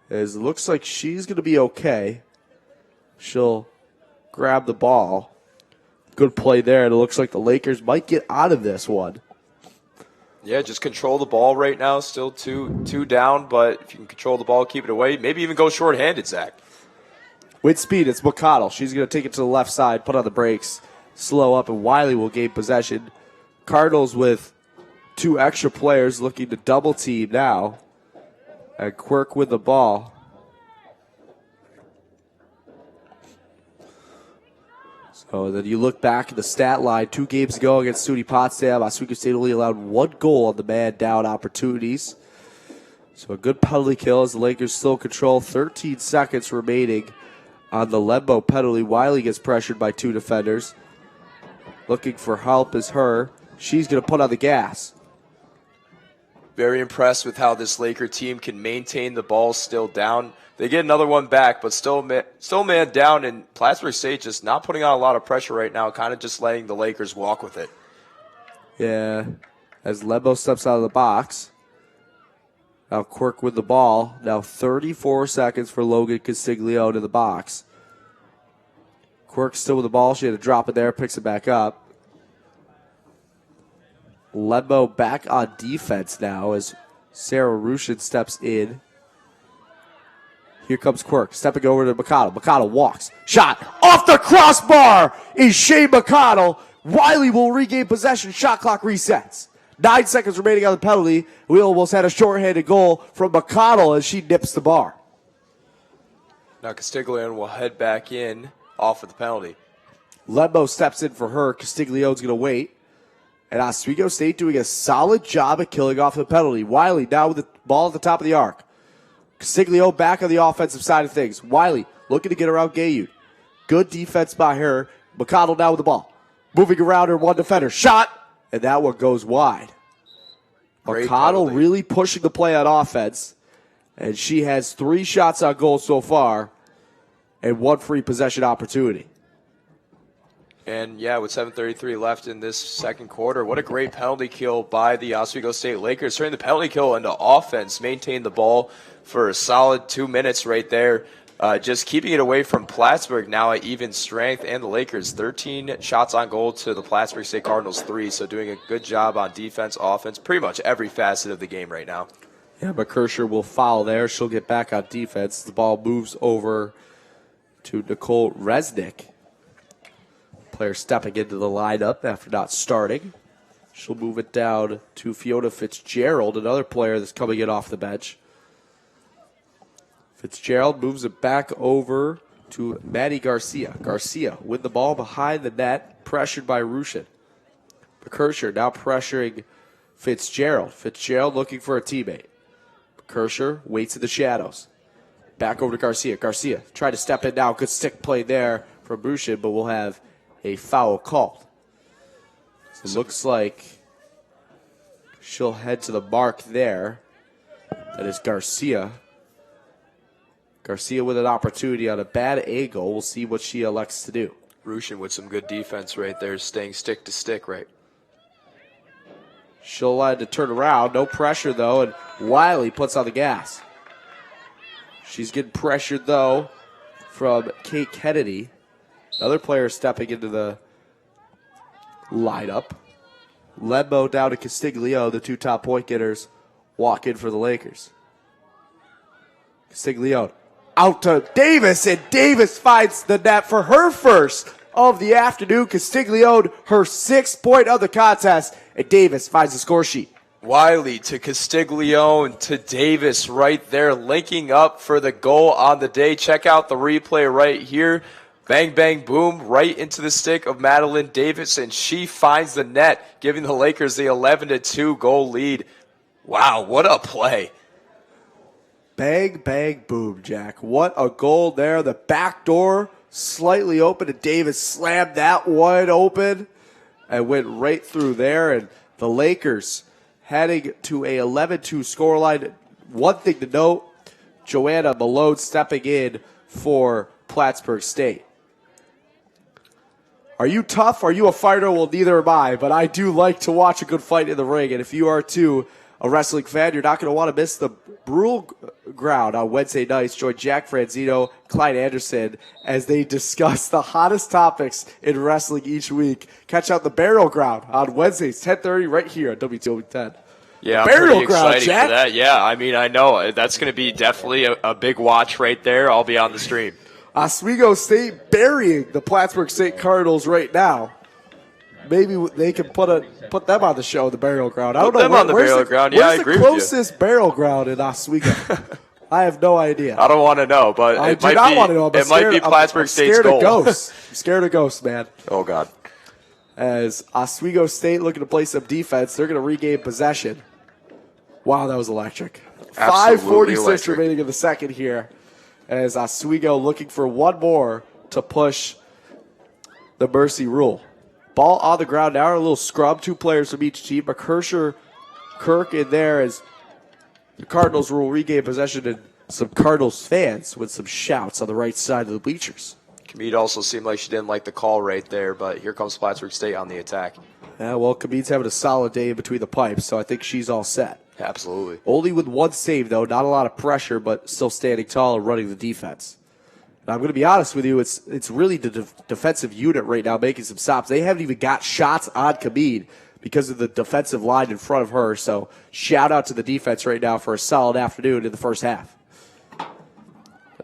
As it looks like she's going to be okay. She'll grab the ball. Good play there. And it looks like the Lakers might get out of this one. Yeah, just control the ball right now. Still two down, but if you can control the ball, keep it away. Maybe even go short-handed, Zach. With speed, it's McConnell. She's going to take it to the left side, put on the brakes, slow up, and Wiley will gain possession. Cardinals with 2 extra players looking to double team now. And Quirk with the ball. So then you look back at the stat line. 2 games ago against SUNY Potsdam, Oswego State only allowed 1 goal on the man down opportunities. So a good penalty kill as the Lakers still control. 13 seconds remaining on the Lembo penalty. Wiley gets pressured by 2 defenders. Looking for help is her. She's going to put on the gas. Very impressed with how this Laker team can maintain the ball still down. They get another one back, but still man down, and Plattsburgh State just not putting on a lot of pressure right now, kind of just letting the Lakers walk with it. Yeah, as Lembo steps out of the box. Now Quirk with the ball. Now 34 seconds for Logan Castiglione in the box. Quirk still with the ball. She had to drop it there, picks it back up. Lembo back on defense now as Sarah Rushin steps in. Here comes Quirk, stepping over to McConnell. McConnell walks. Shot off the crossbar is Shane McConnell. Wiley will regain possession. Shot clock resets. 9 seconds remaining on the penalty. We almost had a shorthanded goal from McConnell as she nips the bar. Now Castiglione will head back in off of the penalty. Lembo steps in for her. Castiglione's going to wait. And Oswego State doing a solid job at killing off the penalty. Wiley now with the ball at the top of the arc. Castiglione back on the offensive side of things. Wiley looking to get around Gayud. Good defense by her. McConnell now with the ball. Moving around her one defender. Shot! And that one goes wide. Great McConnell penalty. really pushing the play on offense. And she has 3 shots on goal so far. And 1 free possession opportunity. And yeah, with 7:33 left in this second quarter, what a great penalty kill by the Oswego State Lakers. Turning the penalty kill into offense, maintained the ball for a solid 2 minutes right there. Just keeping it away from Plattsburg now at even strength, and the Lakers 13 shots on goal to the Plattsburg State Cardinals 3. So doing a good job on defense, offense, pretty much every facet of the game right now. Yeah, but Kersher will foul there. She'll get back on defense. The ball moves over to Nicole Resnick. Player stepping into the lineup after not starting. She'll move it down to Fiona Fitzgerald, another player that's coming in off the bench. Fitzgerald moves it back over to Maddie Garcia. Garcia with the ball behind the net, pressured by Rushin. Kersher now pressuring Fitzgerald. Fitzgerald looking for a teammate. Kersher waits in the shadows. Back over to Garcia. Garcia trying to step in now. Good stick play there from Rushin, but we'll have a foul called. So it looks like she'll head to the mark there. That is Garcia. Garcia with an opportunity on a bad angle. We'll see what she elects to do. Rushin with some good defense right there, staying stick to stick right. She'll have to turn around. No pressure, though, and Wiley puts on the gas. She's getting pressured, though, from Kate Kennedy. Another player stepping into the lineup. Lembo down to Castiglione, the 2 top point getters, walk in for the Lakers. Castiglione out to Davis, and Davis finds the net for her first of the afternoon. Castiglione, her 6th point of the contest, and Davis finds the score sheet. Wiley to Castiglione to Davis right there, linking up for the goal on the day. Check out the replay right here. Bang, bang, boom, right into the stick of Madeline Davis, and she finds the net, giving the Lakers the 11-2 goal lead. Wow, what a play. Bang, bang, boom, Jack. What a goal there. The back door slightly open, and Davis slammed that wide open and went right through there. And the Lakers heading to a 11-2 scoreline. One thing to note, Joanna Malone stepping in for Plattsburg State. Are you tough? Are you a fighter? Well, neither am I, but I do like to watch a good fight in the ring. And if you are, too, a wrestling fan, you're not going to want to miss the Brule Ground on Wednesday nights. Join Jack Franzino, Clyde Anderson, as they discuss the hottest topics in wrestling each week. Catch out the Burial Ground on Wednesdays, 10:30, right here on WTOP10. Yeah, I'm Burial pretty Ground, excited Jack. for that. Yeah, I mean, I know. That's going to be definitely a big watch right there. I'll be on the stream. Oswego State burying the Plattsburg State Cardinals right now. Maybe they can put them on the show, the Burial Ground. I don't Put know. them on the Burial Ground. Yeah, I agree with you. Where's the closest Burial Ground in Oswego? I have no idea. I don't want to know, but I it do might not be. want to know. It might be Plattsburgh State's scared goal. of ghosts. I'm scared of ghosts, man. Oh God. As Oswego State looking to play some defense, they're going to regain possession. Wow, that was electric. Absolutely 5:46 electric. remaining in the second here. As Oswego looking for one more to push the Mercy rule. Ball on the ground now, a little scrub, 2 players from each team. Kirk in there as the Cardinals will regain possession, and some Cardinals fans with some shouts on the right side of the bleachers. Kamid also seemed like she didn't like the call right there, but here comes Plattsburgh State on the attack. Yeah, well, Kamid's having a solid day in between the pipes, so I think she's all set. Absolutely. Only with 1 save, though. Not a lot of pressure, but still standing tall and running the defense. And I'm going to be honest with you, it's really the defensive unit right now making some stops. They haven't even got shots on Kamid because of the defensive line in front of her. So shout out to the defense right now for a solid afternoon in the first half.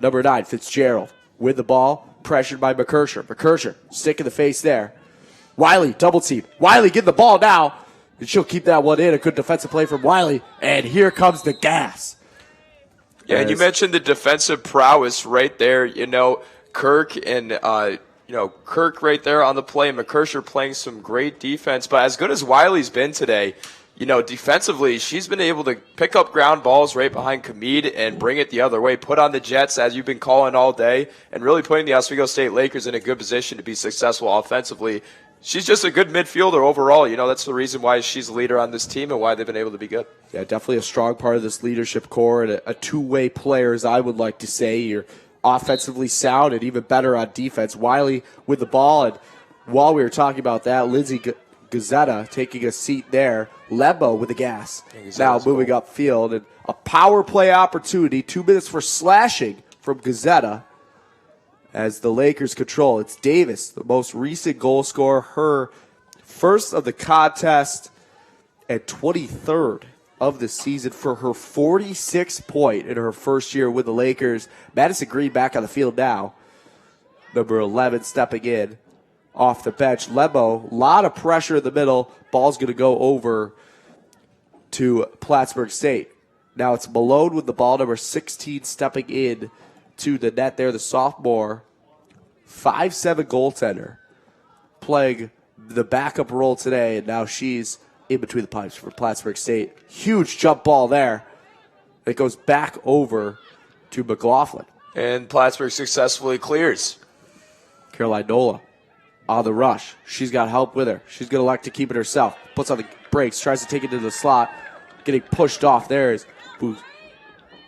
Number 9, Fitzgerald with the ball, pressured by McKersher. McKersher, stick in the face there. Wiley, double team. Wiley getting the ball now. And she'll keep that one in. A good defensive play from Wiley. And here comes the gas. Yeah, and you mentioned the defensive prowess right there. Kirk and Kirk right there on the play. McKersher playing some great defense, but as good as Wiley's been today, defensively, she's been able to pick up ground balls right behind Kamid and bring it the other way, put on the Jets, as you've been calling all day, and really putting the Oswego State Lakers in a good position to be successful offensively. She's just a good midfielder overall. That's the reason why she's the leader on this team and why they've been able to be good. Yeah, definitely a strong part of this leadership core and a two-way player, as I would like to say. You're offensively sound and even better on defense. Wiley with the ball, and while we were talking about that, Lindsay Gazzetta taking a seat there. Lebo with the gas. Now moving upfield, and a power play opportunity. 2 minutes for slashing from Gazzetta as the Lakers control. It's Davis, the most recent goal scorer, her first of the contest and 23rd of the season for her 46th point in her first year with the Lakers. Madison Green back on the field now. Number 11 stepping in off the bench. Lebo, a lot of pressure in the middle. Ball's going to go over to Plattsburg State. Now it's Malone with the ball, number 16, stepping in to the net there, the sophomore, 5'7" goaltender, playing the backup role today, and now she's in between the pipes for Plattsburg State. Huge jump ball there. It goes back over to McLaughlin. And Plattsburgh successfully clears. Caroline Nola on the rush. She's got help with her. She's going to elect to keep it herself. Puts on the brakes, tries to take it to the slot. Getting pushed off there is Booth.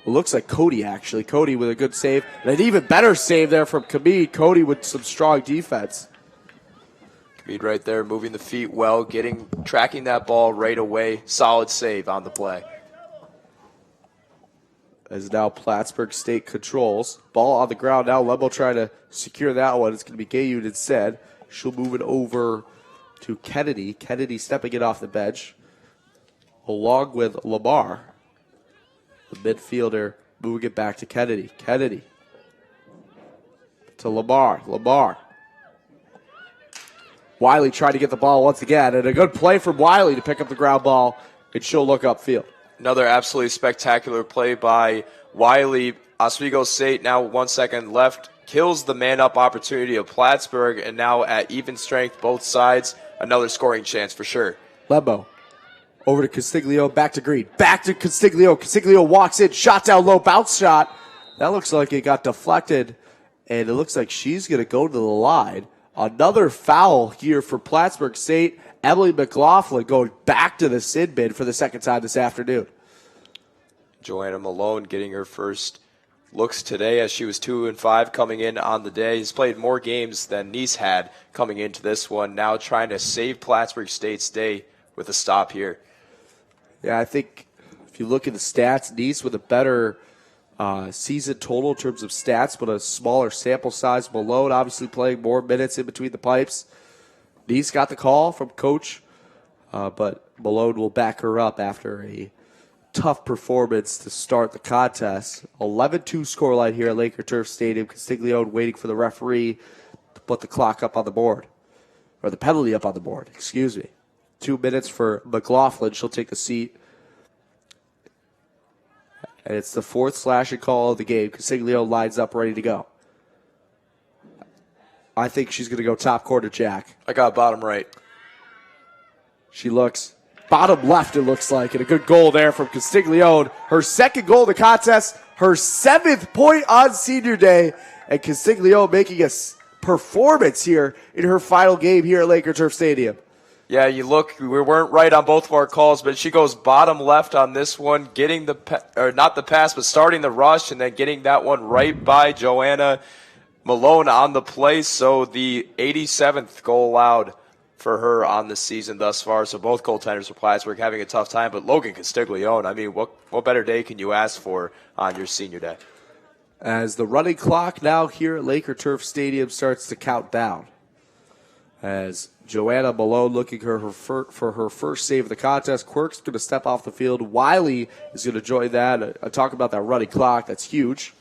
It looks like Cody, actually. Cody with a good save. And an even better save there from Kamid. Cody with some strong defense. Kamid right there, moving the feet well, tracking that ball right away. Solid save on the play. As now Plattsburgh State controls. Ball on the ground now. Lebo trying to secure that one. It's going to be Gayud instead. She'll move it over to Kennedy. Kennedy stepping it off the bench, along with Lamar, the midfielder, moving it back to Kennedy. Kennedy to Lamar. Lamar. Wiley trying to get the ball once again, and a good play from Wiley to pick up the ground ball, and she'll look upfield. Another absolutely spectacular play by Wiley. Oswego State now 1 second left. Kills the man-up opportunity of Plattsburgh, and now at even strength, both sides, another scoring chance for sure. Lebo over to Castiglio, back to Green, back to Castiglio. Castiglio walks in, shot down low, bounce shot. That looks like it got deflected, and it looks like she's going to go to the line. Another foul here for Plattsburgh State. Emily McLaughlin going back to the sin bin for the second time this afternoon. Joanna Malone getting her first looks today, as she was 2-5 coming in on the day. He's played more games than Nice had coming into this one. Now trying to save Plattsburgh State's day with a stop here. Yeah, I think if you look at the stats, Nice with a better season total in terms of stats, but a smaller sample size. Malone obviously playing more minutes in between the pipes. Nice got the call from coach, but Malone will back her up after a tough performance to start the contest. 11-2 scoreline here at Laker Turf Stadium. Castiglione waiting for the referee to put the clock up on the board, or the penalty up on the board, excuse me. 2 minutes for McLaughlin. She'll take the seat. And it's the fourth slashing call of the game. Castiglione lines up ready to go. I think she's going to go top corner, Jack. I got bottom right. She looks bottom left, it looks like, and a good goal there from Castiglione. Her second goal of the contest, her 7th point on senior day, and Castiglione making a performance here in her final game here at Laker Turf Stadium. Yeah, you look, we weren't right on both of our calls, but she goes bottom left on this one, getting not the pass, but starting the rush, and then getting that one right by Joanna Malone on the play. So the 87th goal allowed for her on the season thus far. So both goaltenders for Plattsburgh having a tough time, but Logan Castiglione, I mean, what better day can you ask for on your senior day? As the running clock now here at Laker Turf Stadium starts to count down, as Joanna Malone looking for her first save of the contest. Quirk's going to step off the field. Wiley is going to join that. I talk about that running clock. That's huge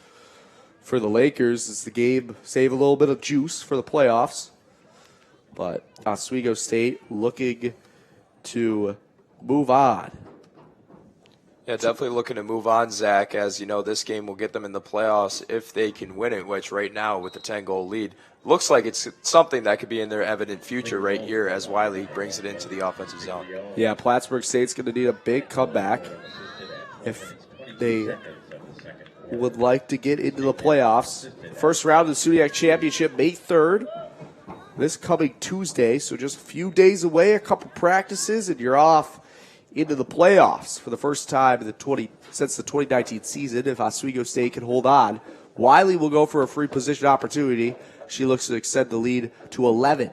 for the Lakers as the game save a little bit of juice for the playoffs. But Oswego State looking to move on Yeah, definitely looking to move on, Zach, as you know, this game will get them in the playoffs if they can win it, which right now with the 10-goal lead, looks like it's something that could be in their evident future right here as Wiley brings it into the offensive zone. Yeah, Plattsburg State's going to need a big comeback if they would like to get into the playoffs. First round of the SUNYAC Championship, May 3rd. This coming Tuesday, so just a few days away, a couple practices, and you're off into the playoffs for the first time in since the 2019 season. If Oswego State can hold on, Wiley will go for a free position opportunity. She looks to extend the lead to 11.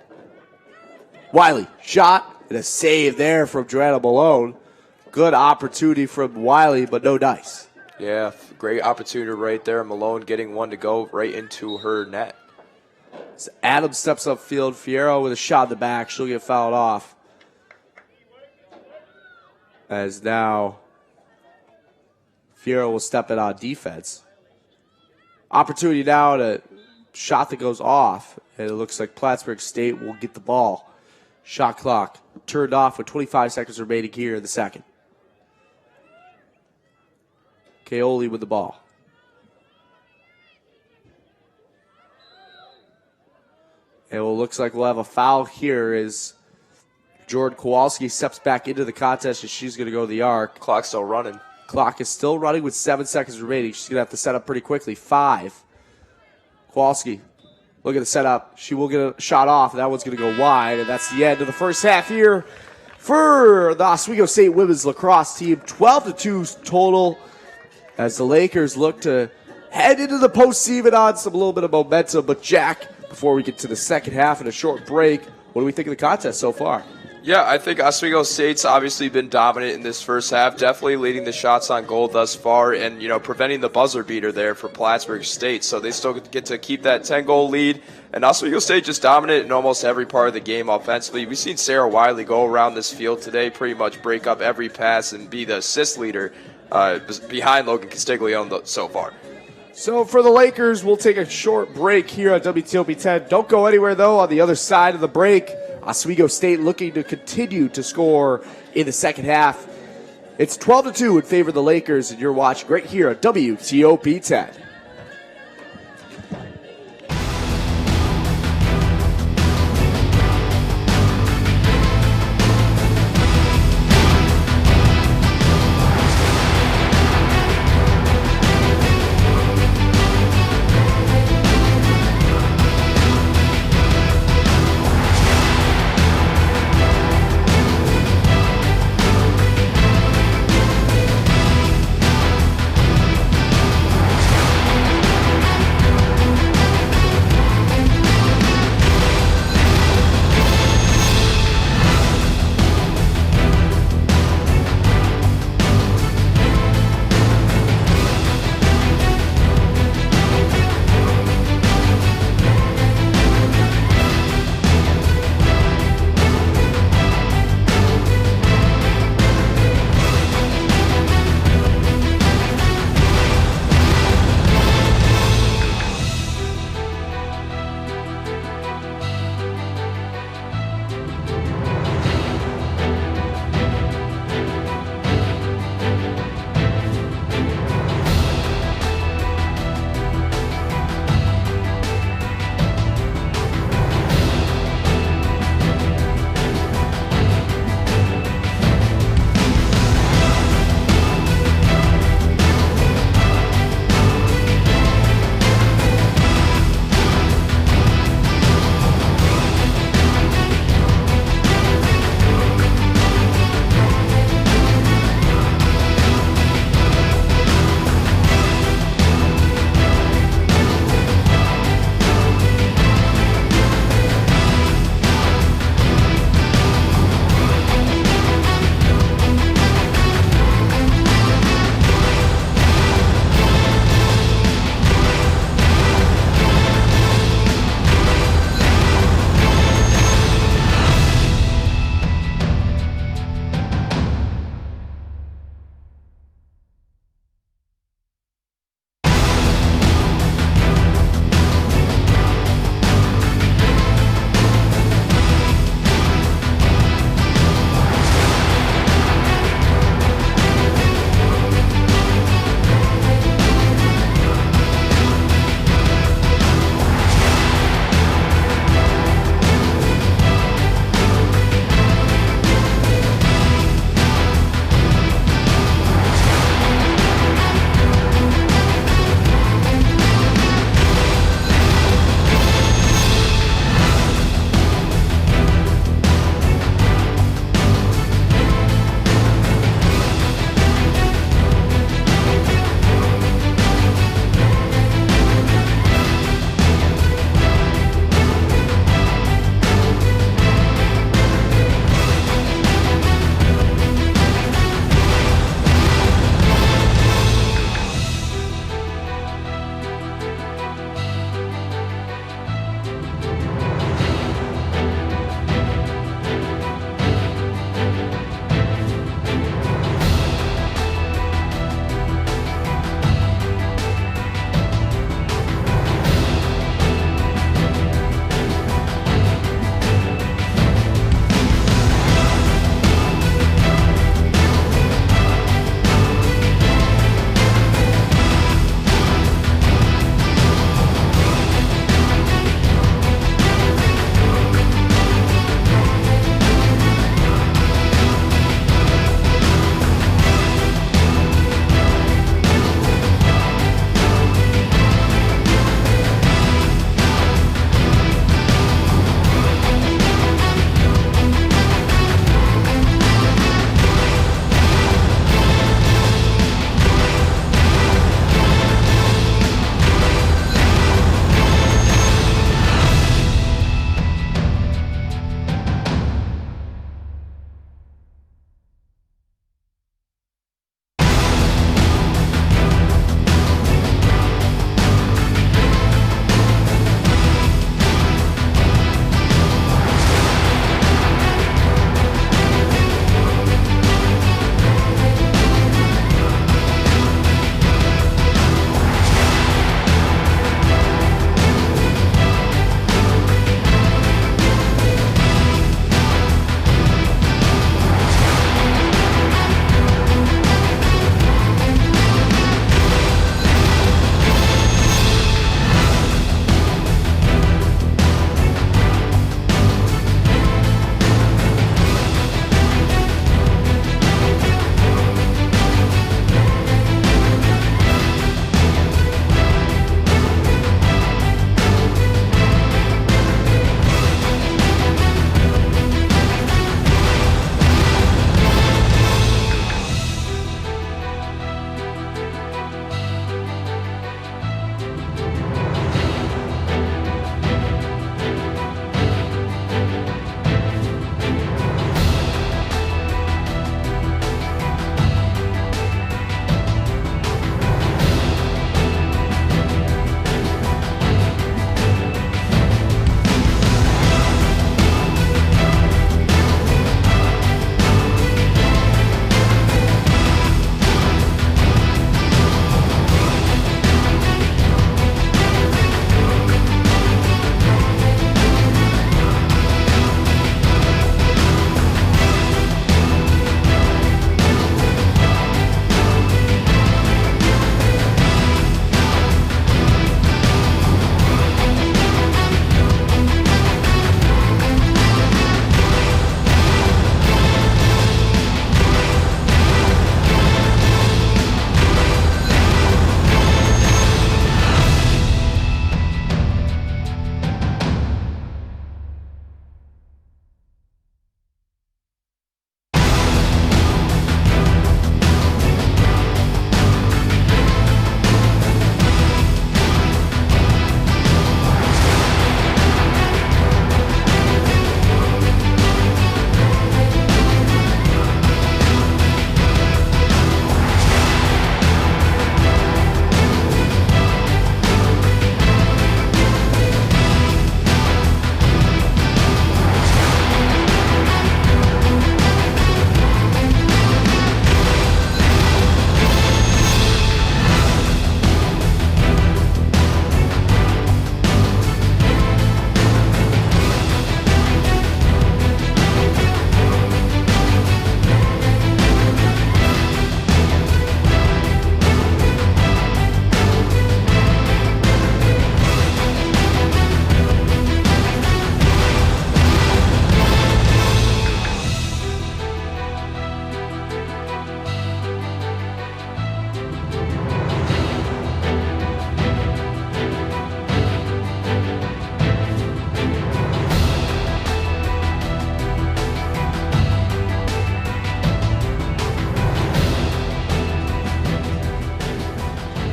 Wiley, shot, and a save there from Joanna Malone. Good opportunity from Wiley, but no dice. Yeah, great opportunity right there. Malone getting one to go right into her net. So Adams steps upfield. Fierro with a shot in the back. She'll get fouled off. As now Fierro will step in on defense. Opportunity now to shot that goes off. And it looks like Plattsburg State will get the ball. Shot clock turned off with 25 seconds remaining here in the second. Kaoli with the ball. And it looks like we'll have a foul here as Jordan Kowalski steps back into the contest and she's going to go to the arc. Clock's still running. Clock is still running with 7 seconds remaining. She's going to have to set up pretty quickly. 5. Kowalski, look at the setup. She will get a shot off. That one's going to go wide, and that's the end of the first half here for the Oswego State women's lacrosse team. 12-2 total as the Lakers look to head into the postseason on a little bit of momentum. But Jack, before we get to the second half and a short break, what do we think of the contest so far? Yeah, I think Oswego State's obviously been dominant in this first half, definitely leading the shots on goal thus far and, preventing the buzzer beater there for Plattsburg State. So they still get to keep that 10-goal lead. And Oswego State just dominant in almost every part of the game offensively. We've seen Sarah Wiley go around this field today, pretty much break up every pass and be the assist leader behind Logan Castiglione so far. So for the Lakers, we'll take a short break here on WTOP 10. Don't go anywhere, though. On the other side of the break, Oswego State looking to continue to score in the second half. It's 12-2 in favor of the Lakers, and you're watching right here on WTOP 10.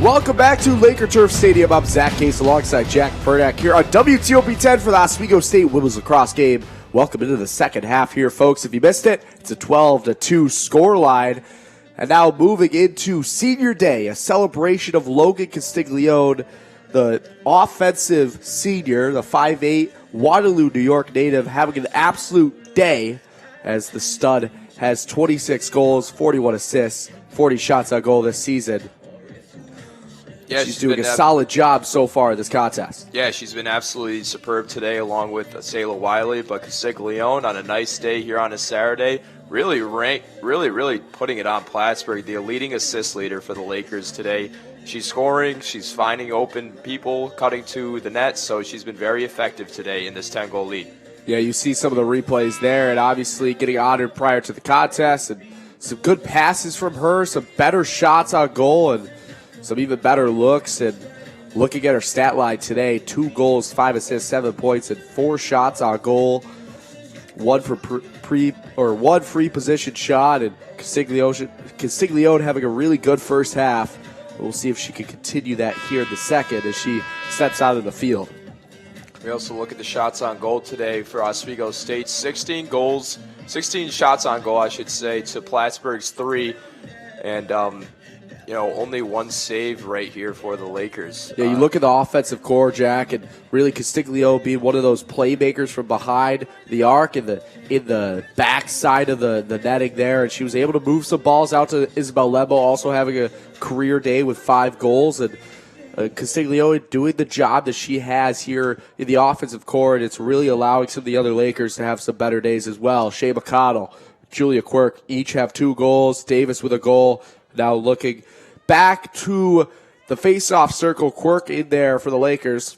Welcome back to Laker Turf Stadium. I'm Zach Case alongside Jack Burnack here on WTOP 10 for the Oswego State Women's Lacrosse game. Welcome into the second half here, folks. If you missed it, it's a 12-2 score line. And now moving into Senior Day, a celebration of Logan Castiglione, the offensive senior, the 5'8", Waterloo, New York native, having an absolute day as the stud has 26 goals, 41 assists, 40 shots on goal this season. Yeah, she's doing a solid job so far in this contest. Yeah, she's been absolutely superb today along with Sayla Wiley, but Castiglione on a nice day here on a Saturday, really putting it on Plattsburg, the leading assist leader for the Lakers today. She's scoring, she's finding open people, cutting to the net, so she's been very effective today in this 10-goal lead. Yeah, you see some of the replays there, and obviously getting honored prior to the contest, and some good passes from her, some better shots on goal, and some even better looks. And looking at her stat line today, 2 goals, 5 assists, 7 points, and 4 shots on goal. One free position shot, and Castiglione having a really good first half. We'll see if she can continue that here in the second as she steps out of the field. We also look at the shots on goal today for Oswego State. 16 shots on goal, I should say, to Plattsburgh's 3. And only 1 save right here for the Lakers. Yeah, you look at the offensive core, Jack, and really Castiglione being one of those playmakers from behind the arc in the back side of the netting there, and she was able to move some balls out to Isabel Lembo, also having a career day with 5 goals, and Castiglione doing the job that she has here in the offensive core, and it's really allowing some of the other Lakers to have some better days as well. Shea McConnell, Julia Quirk each have 2 goals, Davis with a goal. Now looking back to the face-off circle, Quirk in there for the Lakers.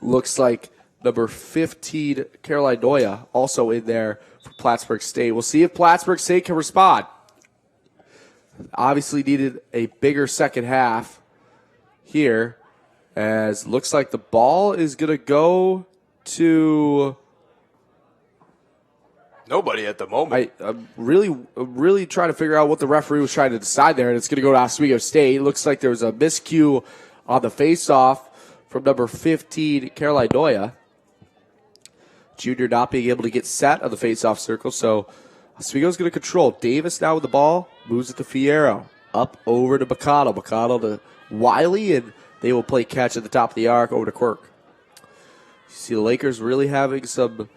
Looks like number 15, Caroline Noya, also in there for Plattsburgh State. We'll see if Plattsburgh State can respond. Obviously needed a bigger second half here, as looks like the ball is going to go to nobody at the moment. I'm really trying to figure out what the referee was trying to decide there, and it's going to go to Oswego State. It looks like there was a miscue on the face-off from number 15, Caroline Noya. Junior not being able to get set on the face-off circle, so Oswego's going to control. Davis now with the ball, moves it to Fierro. Up over to McConnell. McConnell to Wiley, and they will play catch at the top of the arc over to Quirk. You see the Lakers really having some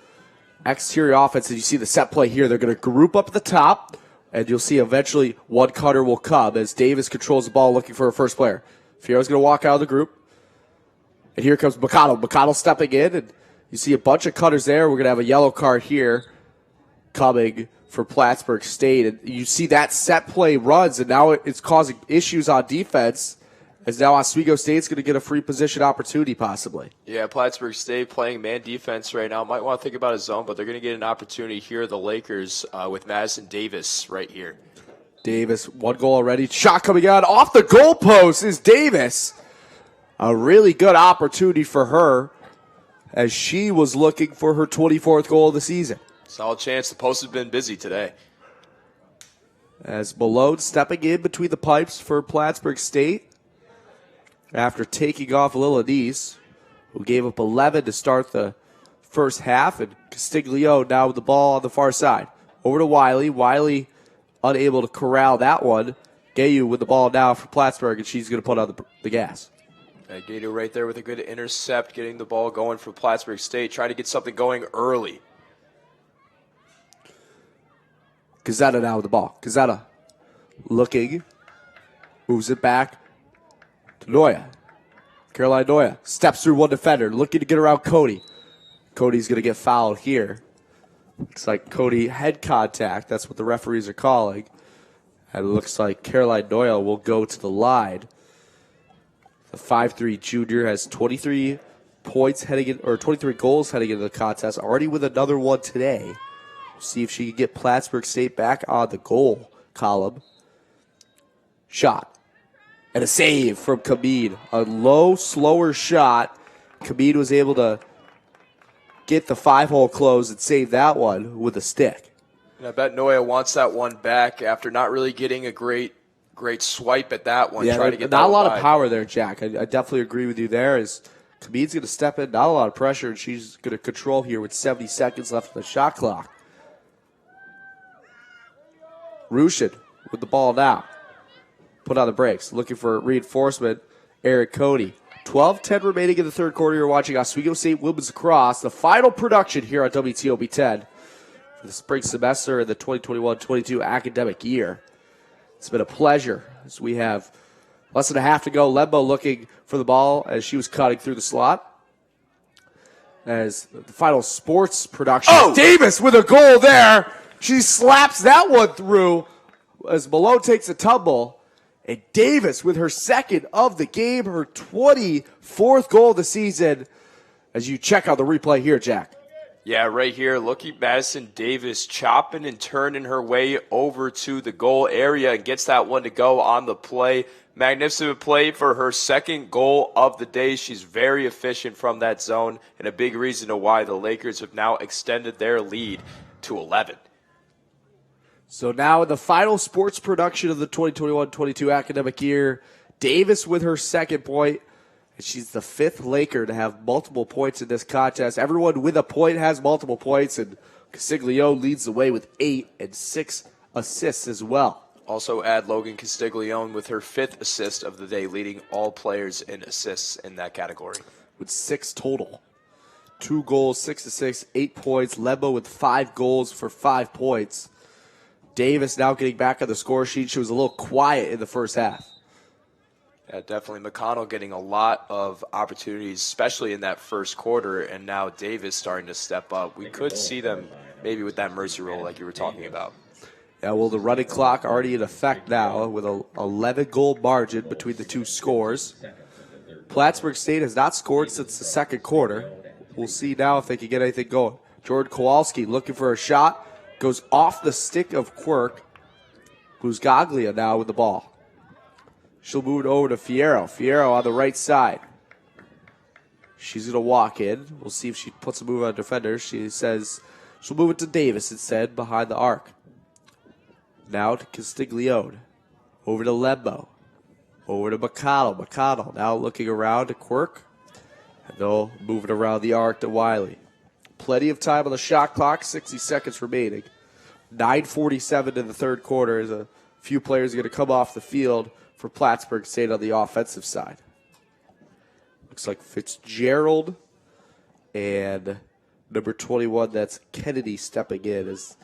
exterior offense, and you see the set play here. They're going to group up at the top, and you'll see eventually one cutter will come as Davis controls the ball looking for a first player. Fierro's going to walk out of the group, and here comes McConnell. McConnell stepping in, and you see a bunch of cutters there. We're going to have a yellow card here coming for Plattsburgh State, and you see that set play runs, and now it's causing issues on defense, as now Oswego State's going to get a free position opportunity possibly. Yeah, Plattsburgh State playing man defense right now. Might want to think about a zone, but they're going to get an opportunity here, the Lakers, with Madison Davis right here. Davis, 1 goal already. Shot coming out off the goalpost is Davis. A really good opportunity for her as she was looking for her 24th goal of the season. Solid chance. The post has been busy today. As Malone stepping in between the pipes for Plattsburgh State after taking off Lil Anise, who gave up 11 to start the first half, and Castiglione now with the ball on the far side. Over to Wiley. Wiley unable to corral that one. Gayu with the ball now for Plattsburgh, and she's going to put on the gas. Gayu right there with a good intercept, getting the ball going for Plattsburgh State, trying to get something going early. Gazzetta now with the ball. Gazzetta looking, moves it back to Noya. Caroline Noya steps through one defender, looking to get around Cody. Cody's going to get fouled here. Looks like Cody head contact. That's what the referees are calling. And it looks like Caroline Noya will go to the line. The 5'3" junior has 23 points heading in, or 23 goals heading into the contest, already with another one today. See if she can get Plattsburgh State back on the goal column. Shot. And a save from Kamid. A low, slower shot. Kamid was able to get the 5-hole close and save that one with a stick. And I bet Noya wants that one back after not really getting a great Great swipe at that one. Yeah, trying to get not that a lot wide. of power there, Jack. I definitely agree with you there. As Khabib's going to step in, not a lot of pressure, and she's going to control here with 70 seconds left on the shot clock. Rushin with the ball now. Put on the brakes. Looking for reinforcement. Eric Cody. 12-10 remaining in the third quarter. You're watching Oswego State Women's Lacrosse, the final production here on WTOP 10 for the spring semester in the 2021-22 academic year. It's been a pleasure as we have less than a half to go. Lembo looking for the ball as she was cutting through the slot. As the final sports production. Oh! Davis with a goal there. She slaps that one through as Malone takes a tumble. And Davis with her second of the game, her 24th goal of the season. As you check out the replay here, Jack. Yeah, right here. Look at Madison Davis chopping and turning her way over to the goal area and gets that one to go on the play. Magnificent play for her second goal of the day. She's very efficient from that zone, and a big reason to why the Lakers have now extended their lead to 11. So now in the final sports production of the 2021-22 academic year, Davis with her second point. And she's the fifth Laker to have multiple points in this contest. Everyone with a point has multiple points, and Castiglione leads the way with 8 and 6 assists as well. Also add Logan Castiglione with her fifth assist of the day, leading all players in assists in that category. With 6 total. 2 goals, 6 assists, 8 points. Lembo with 5 goals for 5 points. Davis now getting back on the score sheet. She was a little quiet in the first half. Yeah, definitely. McConnell getting a lot of opportunities, especially in that first quarter, and now Davis starting to step up. We could see them maybe with that mercy rule like you were talking about. Yeah, well, the running clock already in effect now with a 11-goal margin between the two scores. Plattsburg State has not scored since the second quarter. We'll see now if they can get anything going. Jordan Kowalski looking for a shot. Goes off the stick of Quirk. Busgaglia now with the ball. She'll move it over to Fierro. Fierro on the right side. She's going to walk in. We'll see if she puts a move on defender. She says she'll move it to Davis instead behind the arc. Now to Castiglione. Over to Lembo. Over to McConnell. McConnell now looking around to Quirk. And they'll move it around the arc to Wiley. Plenty of time on the shot clock. 60 seconds remaining. 9:47 in the third quarter as a few players are going to come off the field for Plattsburg State on the offensive side. Looks like Fitzgerald and number 21, that's Kennedy, stepping in as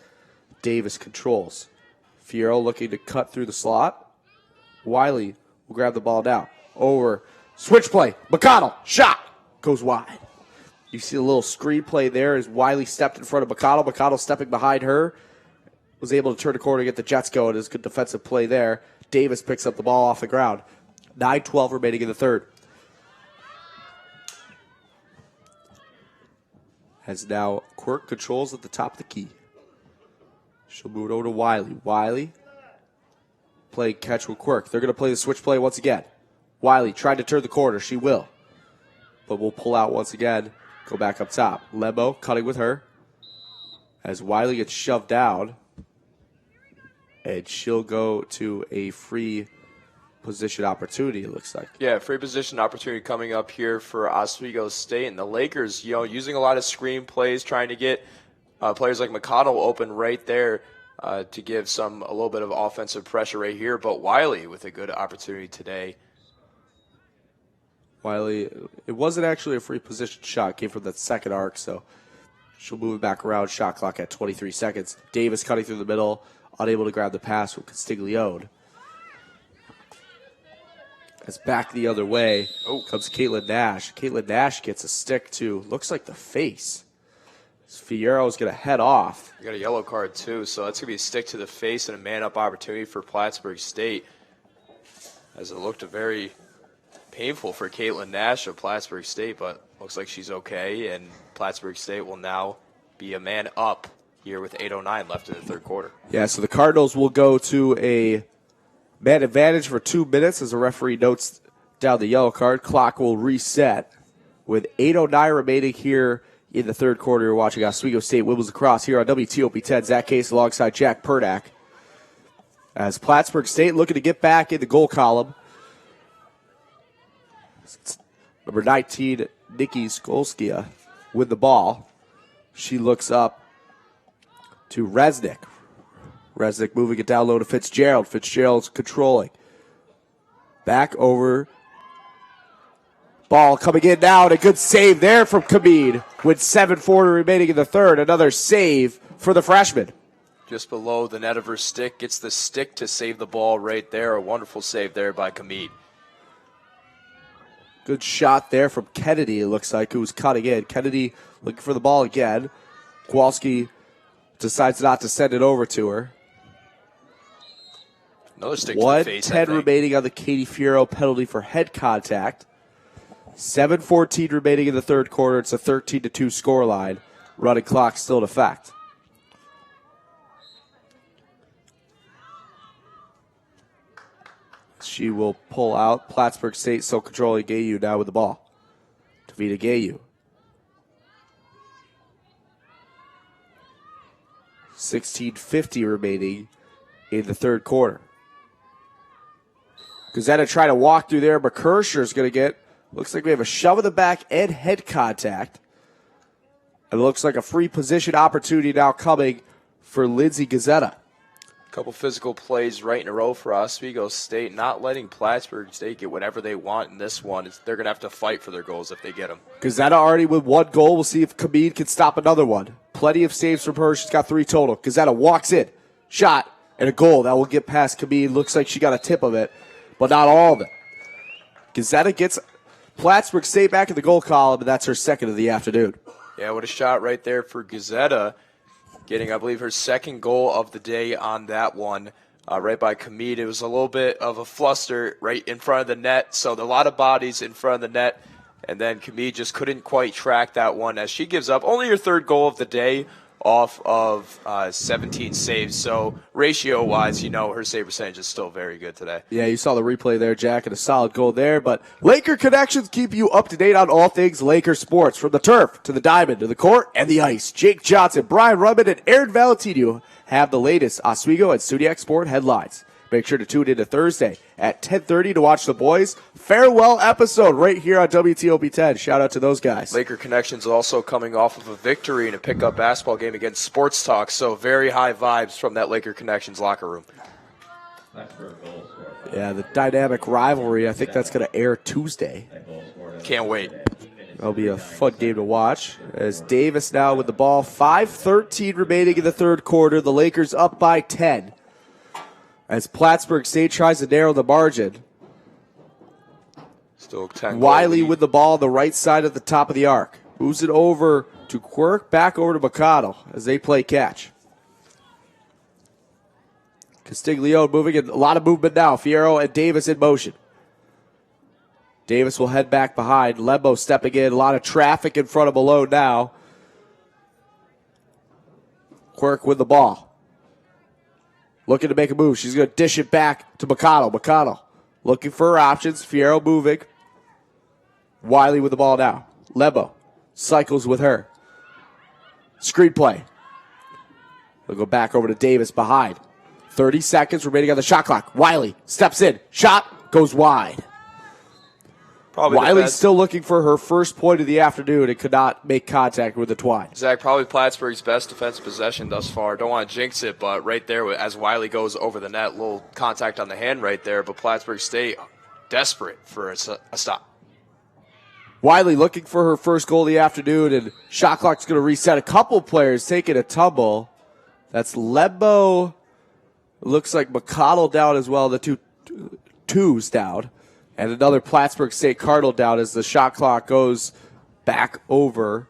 Davis controls. Fierro looking to cut through the slot. Wiley will grab the ball now. Over. Switch play. McConnell. Shot. Goes wide. You see a little screen play there as Wiley stepped in front of McConnell. McConnell stepping behind her. Was able to turn the corner and get the Jets going. It's a good defensive play there. Davis picks up the ball off the ground. 9:12 remaining in the third. As now Quirk controls at the top of the key. She'll move it over to Wiley. Wiley playing catch with Quirk. They're going to play the switch play once again. Wiley tried to turn the corner. She will. But we'll pull out once again. Go back up top. Lembo cutting with her. As Wiley gets shoved down. And she'll go to a free position opportunity, it looks like. Yeah, free position opportunity coming up here for Oswego State. And the Lakers, using a lot of screen plays, trying to get players like McConnell open right there to give a little bit of offensive pressure right here. But Wiley with a good opportunity today. Wiley, it wasn't actually a free position shot. It came from that second arc, so she'll move it back around. Shot clock at 23 seconds. Davis cutting through the middle. Unable to grab the pass with Castiglione. As back the other way comes Caitlin Nash. Caitlin Nash gets a stick to, looks like the face. Fierro's going to head off. You got a yellow card too, so that's going to be a stick to the face and a man-up opportunity for Plattsburg State. As it looked very painful for Caitlin Nash of Plattsburg State, but looks like she's okay, and Plattsburg State will now be a man up here with 8:09 left in the third quarter. Yeah, so the Cardinals will go to a man advantage for 2 minutes as the referee notes down the yellow card. Clock will reset with 8:09 remaining here in the third quarter. You're watching Oswego State Women's Lacrosse here on WTOP 10. Zach Case alongside Jack Perdak. As Plattsburg State looking to get back in the goal column. Number 19, Nikki Skolskia with the ball. She looks up to Resnick. Resnick moving it down low to Fitzgerald. Fitzgerald's controlling. Back over. Ball coming in now, and a good save there from Kamid with 7:40 remaining in the third. Another save for the freshman. Just below the net of her stick. Gets the stick to save the ball right there. A wonderful save there by Kamid. Good shot there from Kennedy, it looks like, who's cutting in. Kennedy looking for the ball again. Kowalski decides not to send it over to her. Another stick to the face, 1:10 remaining on the Katie Fiero penalty for head contact. 7:14 remaining in the third quarter. It's a 13-2 scoreline. Running clock still in effect. She will pull out. Plattsburg State still controlling Gayu now with the ball. Tavita Gayu. 16:50 remaining in the third quarter. Gazetta trying to walk through there, but Kirscher's going to get, looks like we have a shove in the back and head contact. It looks like a free position opportunity now coming for Lindsay Gazetta. Couple physical plays right in a row for Oswego State, not letting Plattsburg State get whatever they want in this one. They're going to have to fight for their goals if they get them. Gazetta already with one goal. We'll see if Kamid can stop another one. Plenty of saves from her. She's got 3 total. Gazetta walks in, shot, and a goal. That will get past Kamid. Looks like she got a tip of it, but not all of it. Gazetta gets Plattsburg State back in the goal column, and that's her second of the afternoon. Yeah, what a shot right there for Gazetta. Getting, I believe, her second goal of the day on that one, right by Kamid. It was a little bit of a fluster right in front of the net, so a lot of bodies in front of the net, and then Kamid just couldn't quite track that one as she gives up only her third goal of the day off of 17 saves. So ratio-wise, her save percentage is still very good today. Yeah, you saw the replay there, Jack, and a solid goal there. But Laker Connections keep you up to date on all things Laker sports, from the turf to the diamond to the court and the ice. Jake Johnson, Brian Rubin, and Aaron Valentino have the latest Oswego and Suniac Sport headlines. Make sure to tune in to Thursday at 10:30 to watch the boys' farewell episode right here on WTOP 10. Shout out to those guys. Laker Connections also coming off of a victory in a pickup basketball game against Sports Talk, so very high vibes from that Laker Connections locker room. Yeah, the dynamic rivalry, I think that's going to air Tuesday. Can't wait. That'll be a fun game to watch. As Davis now with the ball, 5:13 remaining in the third quarter. The Lakers up by 10. As Plattsburg State tries to narrow the margin. Still 10. Wiley with the ball on the right side at the top of the arc. Moves it over to Quirk, back over to Mikado as they play catch. Castiglione moving in, a lot of movement now. Fierro and Davis in motion. Davis will head back behind. Lembo stepping in, a lot of traffic in front of Malone now. Quirk with the ball. Looking to make a move. She's going to dish it back to Mikado. Mikado looking for her options. Fierro moving. Wiley with the ball now. Lebo cycles with her. Screen play. They'll go back over to Davis behind. 30 seconds remaining on the shot clock. Wiley steps in. Shot goes wide. Probably Wiley's still looking for her first point of the afternoon and could not make contact with the twine. Zach, probably Plattsburgh's best defensive possession thus far. Don't want to jinx it, but right there as Wiley goes over the net, little contact on the hand right there, but Plattsburgh State desperate for a stop. Wiley looking for her first goal of the afternoon, and shot clock's going to reset. A couple players taking a tumble. That's Lembo. Looks like McConnell down as well, the twos down. And another Plattsburgh State Cardinal down as the shot clock goes back over.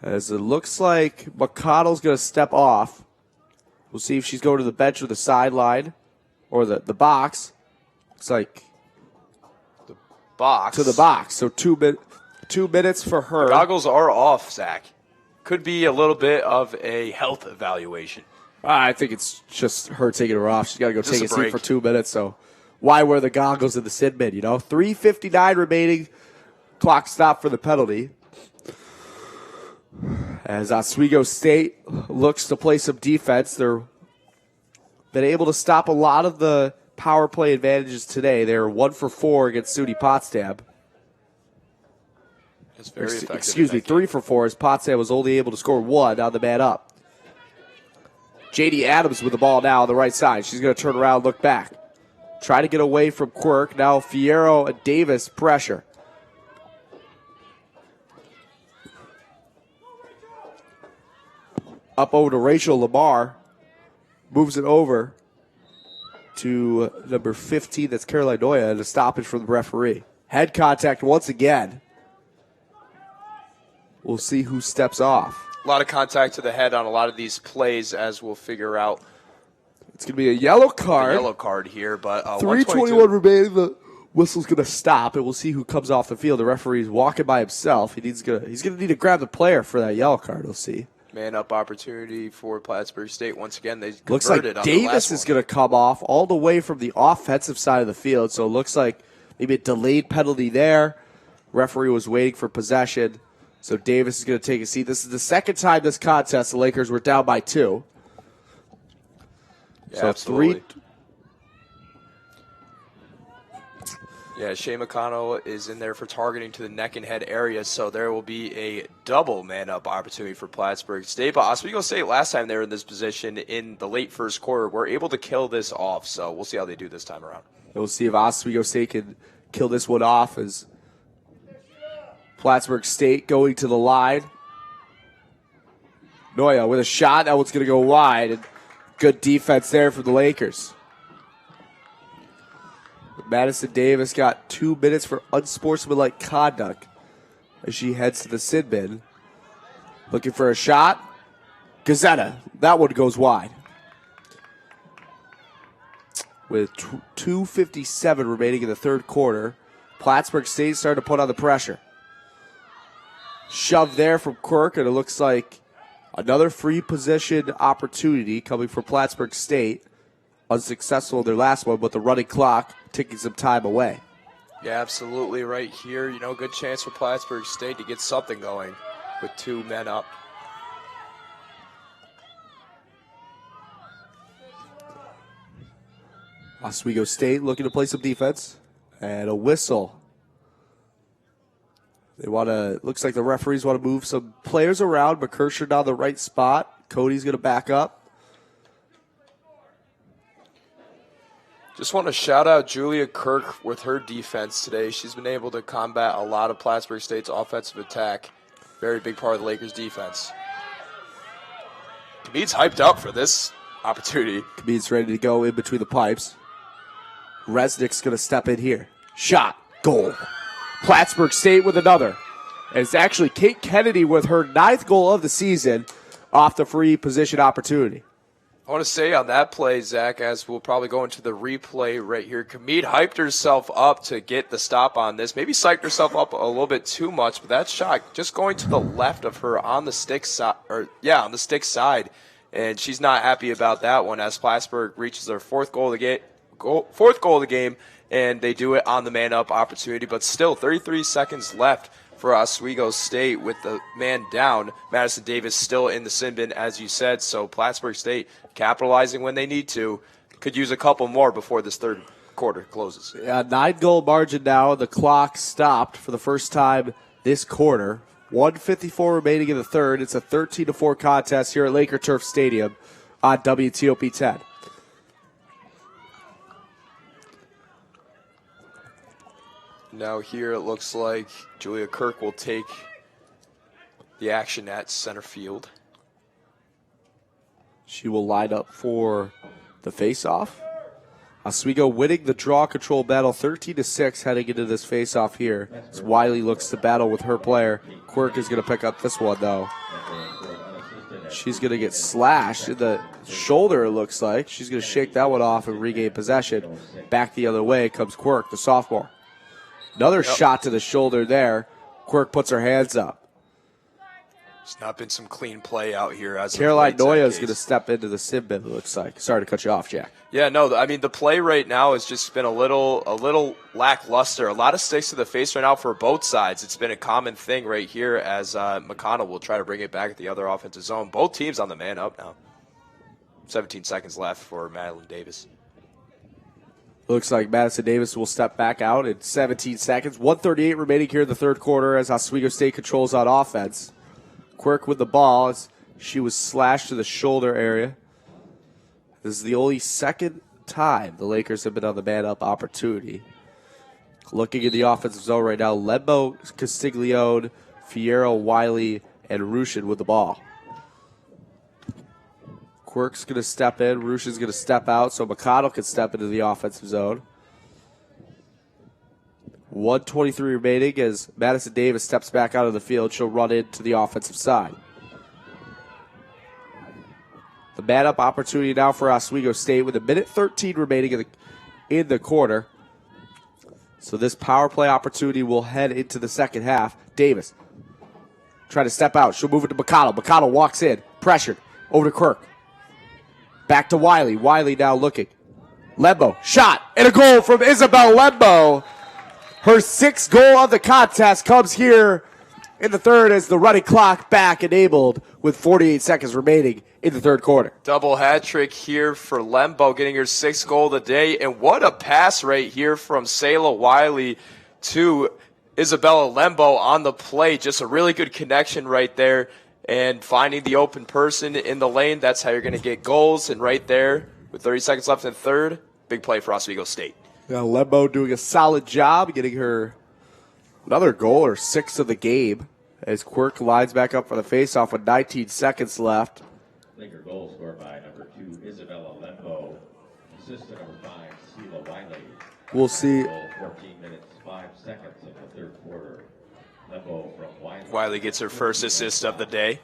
As it looks like McConnell's going to step off. We'll see if she's going to the bench or the sideline or the box. Looks like the box. To the box. So 2 minutes for her. The goggles are off, Zach. Could be a little bit of a health evaluation. I think it's just her taking her off. She's got to go take a seat break. for 2 minutes, so why wear the goggles in the sit bin, 3:59 remaining. Clock stop for the penalty. As Oswego State looks to play some defense. They're been able to stop a lot of the power play advantages today. They were 1 for 4 against SUNY Potsdam. It's very effective. Excuse me, 3 for 4 as Potsdam was only able to score 1 on the man up. J.D. Adams with the ball now on the right side. She's going to turn around, look back. Try to get away from Quirk. Now Fierro and Davis pressure. Up over to Rachel Lamar. Moves it over to number 15. That's Caroline Noya. And a stoppage from the referee. Head contact once again. We'll see who steps off. A lot of contact to the head on a lot of these plays, as we'll figure out. It's going to be a yellow card. A yellow card here, but 3:21 remaining. The whistle's going to stop, and we'll see who comes off the field. The referee's walking by himself. He's going to need to grab the player for that yellow card. We'll see. Man up opportunity for Plattsburg State. Once again, they converted looks like on Davis the is going to come off all the way from the offensive side of the field. So it looks like maybe a delayed penalty there. Referee was waiting for possession. So Davis is going to take a seat. This is the second time this contest the Lakers were down by 2. Yeah, so absolutely. Yeah, Shea McConnell is in there for targeting to the neck and head area, so there will be a double man-up opportunity for Plattsburg State. But Oswego State, last time they were in this position in the late first quarter, were able to kill this off, so we'll see how they do this time around. We'll see if Oswego State can kill this one off as Plattsburg State going to the line. Noya with a shot. That one's going to go wide. And good defense there for the Lakers. Madison Davis got 2 minutes for unsportsmanlike conduct as she heads to the sin bin. Looking for a shot. Gazetta. That one goes wide. With 2:57 remaining in the third quarter, Plattsburg State starting to put on the pressure. Shove there from Quirk, and it looks like another free position opportunity coming for Plattsburg State. Unsuccessful in their last one, but the running clock taking some time away. Yeah, absolutely right here. You know, good chance for Plattsburg State to get something going with 2 men up. Oswego State looking to play some defense. And a whistle. They want to, looks like the referees want to move some players around. McKershaw down the right spot. Cody's going to back up. Just want to shout out Julia Kirk with her defense today. She's been able to combat a lot of Plattsburg State's offensive attack. Very big part of the Lakers' defense. Khabib's hyped up for this opportunity. Khabib's ready to go in between the pipes. Resnick's going to step in here. Shot. Goal. Plattsburg State with another. And it's actually Kate Kennedy with her 9th goal of the season off the free position opportunity. I want to say on that play, Zach, as we'll probably go into the replay right here, Khamid hyped herself up to get the stop on this. Maybe psyched herself up a little bit too much, but that shot just going to the left of her on the stick side, on the stick side, and she's not happy about that one as Plattsburg reaches their 4th goal of the game, and they do it on the man-up opportunity. But still, 33 seconds left for Oswego State with the man down. Madison Davis still in the sin bin, as you said, so Plattsburg State capitalizing when they need to. Could use a couple more before this third quarter closes. Yeah, 9-goal margin now. The clock stopped for the first time this quarter. 1:54 remaining in the third. It's a 13-4 contest here at Laker Turf Stadium on WTOP 10. Now here it looks like Julia Kirk will take the action at center field. She will line up for the face-off. Oswego winning the draw control battle 13-6 heading into this face-off here. As Wiley looks to battle with her player. Quirk is going to pick up this one, though. She's going to get slashed in the shoulder, it looks like. She's going to shake that one off and regain possession. Back the other way comes Quirk, the sophomore. Another shot to the shoulder there. Quirk puts her hands up. There's not been some clean play out here. As Caroline Noya is going to step into the sim bin, it looks like. Sorry to cut you off, Jack. Yeah, no, I mean, the play right now has just been a little lackluster. A lot of sticks to the face right now for both sides. It's been a common thing right here as McConnell will try to bring it back at the other offensive zone. Both teams on the man up now. 17 seconds left for Madeline Davis. Looks like Madison Davis will step back out in 17 seconds. 1:38 remaining here in the third quarter as Oswego State controls on offense. Quirk with the ball as she was slashed to the shoulder area. This is the only second time the Lakers have been on the man-up opportunity. Looking at the offensive zone right now, Lembo, Castiglione, Fierro, Wiley, and Rushin with the ball. Quirk's going to step in. Rushin's going to step out so Mikado can step into the offensive zone. 1:23 remaining as Madison Davis steps back out of the field. She'll run into the offensive side. The man-up opportunity now for Oswego State with 1:13 remaining in the quarter. So this power play opportunity will head into the second half. Davis trying to step out. She'll move it to Mikado. Mikado walks in. Pressured. Over to Quirk. Back to Wiley. Wiley now looking. Lembo. Shot. And a goal from Isabel Lembo. Her sixth goal of the contest comes here in the third as the running clock back enabled with 48 seconds remaining in the third quarter. Double hat trick here for Lembo, getting her sixth goal of the day. And what a pass right here from Sayla Wiley to Isabella Lembo on the play. Just a really good connection right there. And finding the open person in the lane, that's how you're going to get goals. And right there, with 30 seconds left in the third, big play for Oswego State. Yeah, Lembo doing a solid job getting her another goal, or sixth of the game, as Quirk lines back up for the faceoff with 19 seconds left. Laker goal scored by number 2, Isabella Lembo. Assist to number 5, Sheila Wiley. We'll see. Goal 14 minutes, 5 seconds of the third quarter. Lembo from Wiley. Wiley gets her first assist of the day.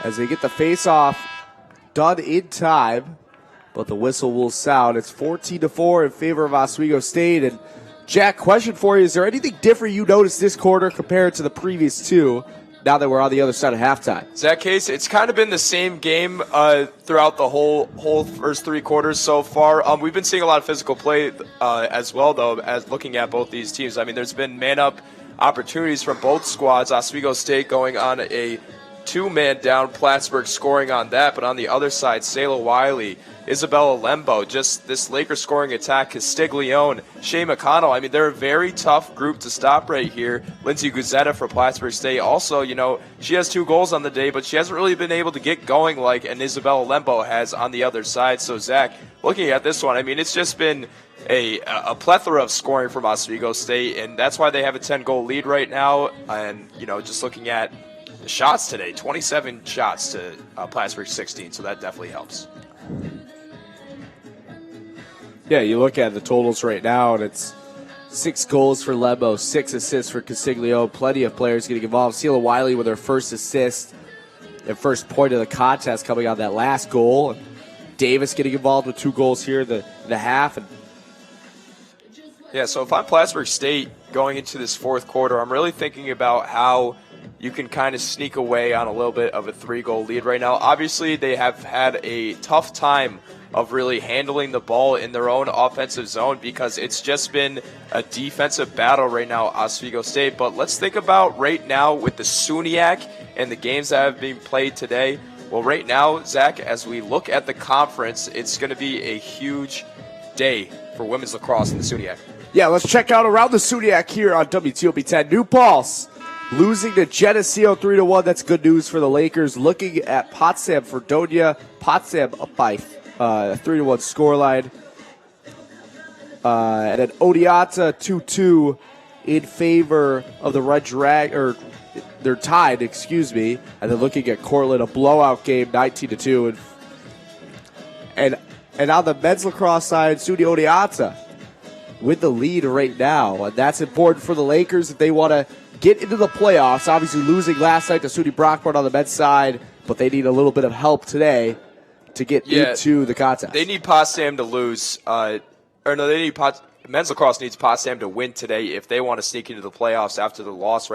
As they get the faceoff done in time, but the whistle will sound. It's 14-4 in favor of Oswego State. And Jack, question for you: is there anything different you noticed this quarter compared to the previous two? Now that we're on the other side of halftime, Zach Case, it's kind of been the same game throughout the whole first three quarters so far. We've been seeing a lot of physical play as well, though, as looking at both these teams. I mean, there's been man-up opportunities from both squads. Oswego State going on a two-man down, Plattsburg scoring on that. But on the other side, Sayla Wiley, Isabella Lembo, just this Lakers scoring attack, Castiglione, Shea McConnell. I mean, they're a very tough group to stop right here. Lindsay Guzetta for Plattsburg State. Also, you know, she has 2 goals on the day, but she hasn't really been able to get going like an Isabella Lembo has on the other side. So, Zach, looking at this one, I mean, it's just been a plethora of scoring from Oswego State, and that's why they have a 10-goal lead right now. And, you know, just looking at the shots today, 27 shots to Plattsburgh 16, so that definitely helps. yeah, you look at the totals right now, and it's 6 goals for Lembo, 6 assists for Castiglione. Plenty of players getting involved. Sheila Wiley with her first assist and first point of the contest coming on that last goal. And Davis getting involved with 2 goals here in the half. And yeah, so if I'm Plattsburgh State going into this fourth quarter, I'm really thinking about how you can kind of sneak away on a little bit of a 3-goal lead right now. Obviously, they have had a tough time of really handling the ball in their own offensive zone because it's just been a defensive battle right now, Oswego State. But let's think about right now with the SUNYAC and the games that have been played today. Well, right now, Zach, as we look at the conference, it's going to be a huge day for women's lacrosse in the SUNYAC. yeah, let's check out around the SUNYAC here on WTOP 10. New Paltz losing to Geneseo 3-1. That's good news for the Lakers. Looking at Potsdam for Donia. Potsdam up by 3-1 scoreline. And then Oneonta 2-2 in favor of the Red Drag, or they're tied, excuse me. And then looking at Cortland, a blowout game, 19-2. And on the men's lacrosse side, SUNY Oneonta with the lead right now. And that's important for the Lakers if they want to get into the playoffs. Obviously losing last night to SUNY Brockport on the men's side, but they need a little bit of help today to get into the contest. They need Potsdam to lose. Men's lacrosse needs Potsdam to win today if they want to sneak into the playoffs after the loss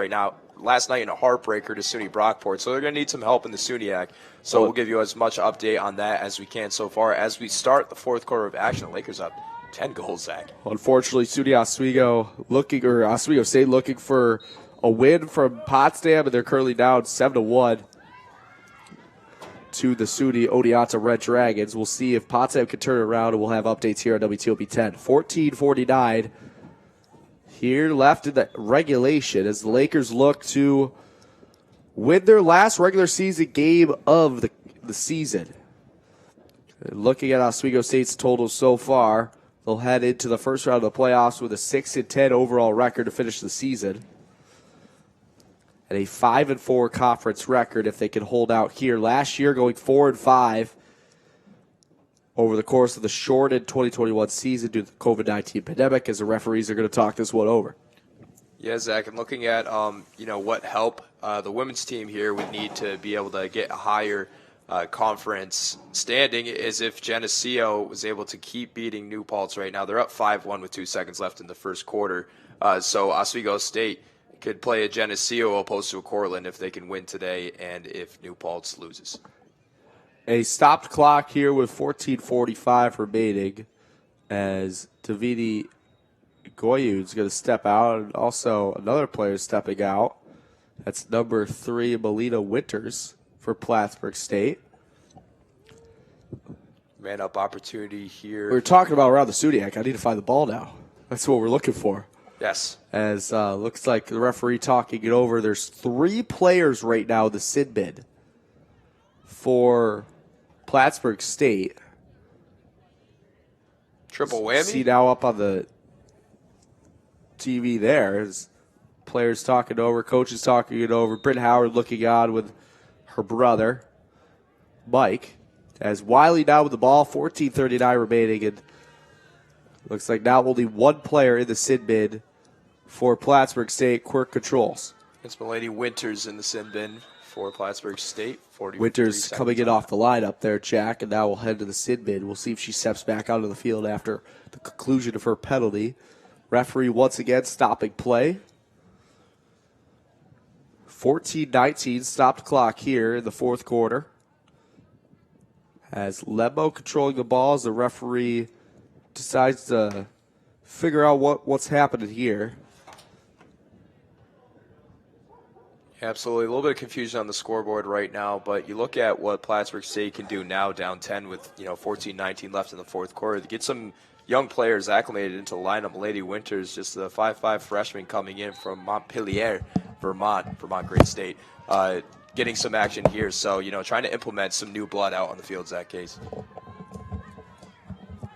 last night in a heartbreaker to SUNY Brockport. So they're going to need some help in the SUNYAC. So we'll give you as much update on that as we can so far as we start the fourth quarter of action. The Lakers up 10 goals, Zach. Unfortunately, SUNY Oswego State looking for a win from Potsdam, and they're currently down 7-1 to the SUNY Oneonta Red Dragons. We'll see if Potsdam can turn it around, and we'll have updates here on WTOP 10. 14:49 here left in the regulation as the Lakers look to win their last regular season game of the season. Looking at Oswego State's total so far, they'll head into the first round of the playoffs with a 6-10 overall record to finish the season. And a 5-4 conference record if they can hold out here. Last year going 4-5 over the course of the shortened 2021 season due to the COVID-19 pandemic, as the referees are going to talk this one over. Yeah, Zach, and looking at what help the women's team here would need to be able to get a higher conference standing is if Geneseo was able to keep beating New Paltz right now. They're up 5-1 with 2 seconds left in the first quarter. So Oswego State could play a Geneseo opposed to a Cortland if they can win today and if New Paltz loses. A stopped clock here with 14:45 remaining as Davidi Goyud's going to step out, and also another player stepping out. That's number 3, Melina Winters for Plattsburg State. Man up opportunity here. We were talking about around the Sudiac. I need to find the ball now. That's what we're looking for. Yes. As looks like the referee talking it over. There's 3 players right now in the sin bin for Plattsburg State. Triple whammy? See now up on the TV there is players talking over, coaches talking it over. Britt Howard looking on with her brother, Mike. As Wiley now with the ball, 14:39 remaining, and looks like now only one player in the sin bin for Plattsburg State. Quirk controls. It's Melanie Winters in the sin bin for Plattsburg State. Winters coming in off the lineup there, Jack, and now we'll head to the sin bin. We'll see if she steps back onto the field after the conclusion of her penalty. Referee once again stopping play. 14:19 stopped clock here in the fourth quarter. As Lebo controlling the ball as the referee decides to figure out what's happening here. Absolutely. A little bit of confusion on the scoreboard right now, but you look at what Plattsburgh State can do now, down 10 with 14:19 left in the fourth quarter. To get some young players acclimated into the lineup. Lady Winters, just a 5'5 freshman coming in from Montpelier, Vermont, great state, getting some action here. So, trying to implement some new blood out on the field, Zach Case.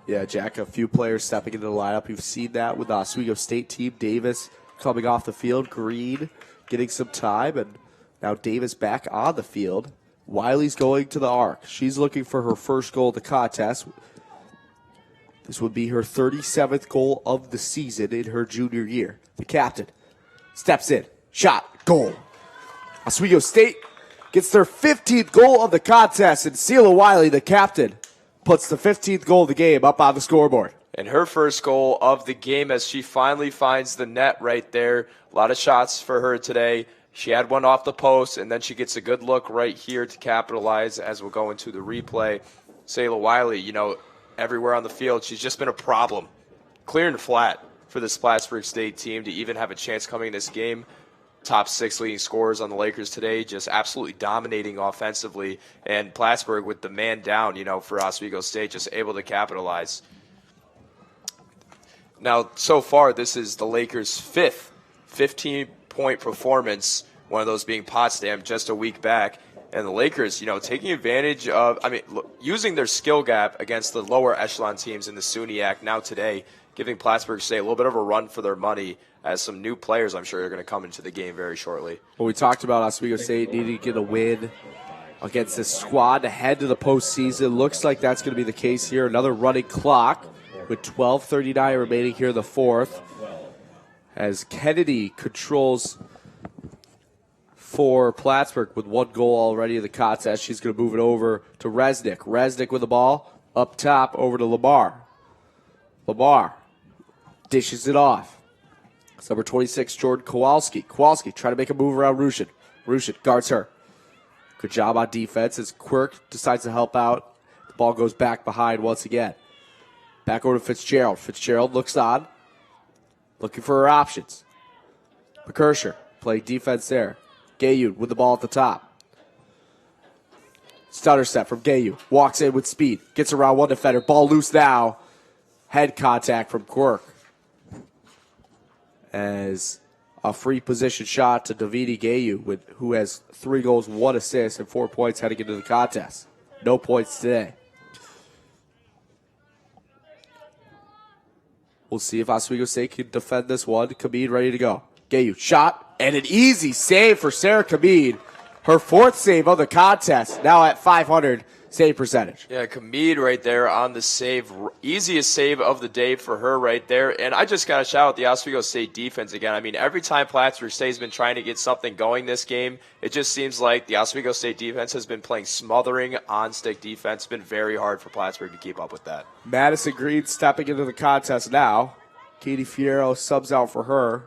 Yeah, Jack, a few players stepping into the lineup. You've seen that with the Oswego State team. Davis coming off the field, Green getting some time, and now Davis back on the field. Wiley's going to the arc. She's looking for her first goal of the contest. This would be her 37th goal of the season in her junior year. The captain steps in, shot, goal. Oswego State gets their 15th goal of the contest, and Celia Wiley, the captain, puts the 15th goal of the game up on the scoreboard. And her first goal of the game as she finally finds the net right there. A lot of shots for her today. She had one off the post, and then she gets a good look right here to capitalize as we'll go into the replay. Celia Wiley, everywhere on the field, she's just been a problem. Clear and flat for this Plattsburgh State team to even have a chance coming in this game. Top 6 leading scorers on the Lakers today, just absolutely dominating offensively. And Plattsburgh with the man down, for Oswego State, just able to capitalize. Now, so far, this is the Lakers' 5th 15-point performance, one of those being Potsdam just a week back. And the Lakers, taking advantage of, using their skill gap against the lower echelon teams in the SUNYAC now today, giving Plattsburgh State a little bit of a run for their money as some new players, I'm sure, are going to come into the game very shortly. Well, we talked about Oswego State needing to get a win against this squad to head to the postseason. Looks like that's going to be the case here. Another running clock with 12:39 remaining here in the fourth. As Kennedy controls for Plattsburgh with one goal already in the contest. She's going to move it over to Resnick. Resnick with the ball up top over to Lamar. Lamar dishes it off. It's number 26, Jordan Kowalski. Kowalski trying to make a move around Rushin. Rushin guards her. Good job on defense as Quirk decides to help out. The ball goes back behind once again. Back over to Fitzgerald. Fitzgerald looks on, looking for her options. McKersher playing defense there. Gayud with the ball at the top. Stutter step from Gayu. Walks in with speed. Gets around one defender. Ball loose now. Head contact from Quirk. As a free position shot to Davidi Gayu, who has 3 goals, 1 assist, and 4 points heading into the contest. No points today. We'll see if Oswego State can defend this one. Khabib ready to go. Gayu, shot, and an easy save for Sarah Khabib. Her 4th save of the contest, now at .500 save percentage. Yeah, Khamid right there on the save. Easiest save of the day for her right there. And I just got to shout out the Oswego State defense again. I mean, every time Plattsburg State has been trying to get something going this game, it just seems like the Oswego State defense has been playing smothering on-stick defense. It's been very hard for Plattsburg to keep up with that. Madison Green stepping into the contest now. Katie Fierro subs out for her.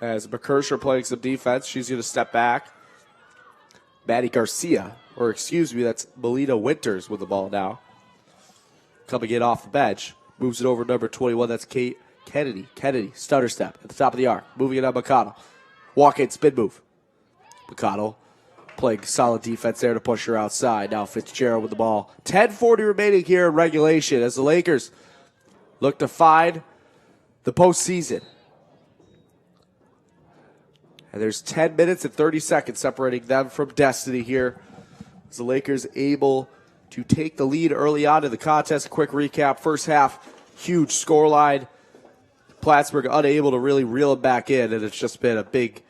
As McKersher playing some defense, she's going to step back. Maddie Garcia, or excuse me, that's Melina Winters with the ball now. Coming in off the bench. Moves it over to number 21, that's Kate Kennedy. Kennedy, stutter step at the top of the arc. Moving it on McConnell. Walk in, spin move. McConnell playing solid defense there to push her outside. Now Fitzgerald with the ball. 10:40 remaining here in regulation as the Lakers look to find the postseason. And there's 10 minutes and 30 seconds separating them from destiny here. As the Lakers able to take the lead early on in the contest. A quick recap. First half, huge scoreline. Plattsburgh unable to really reel it back in, and it's just been a big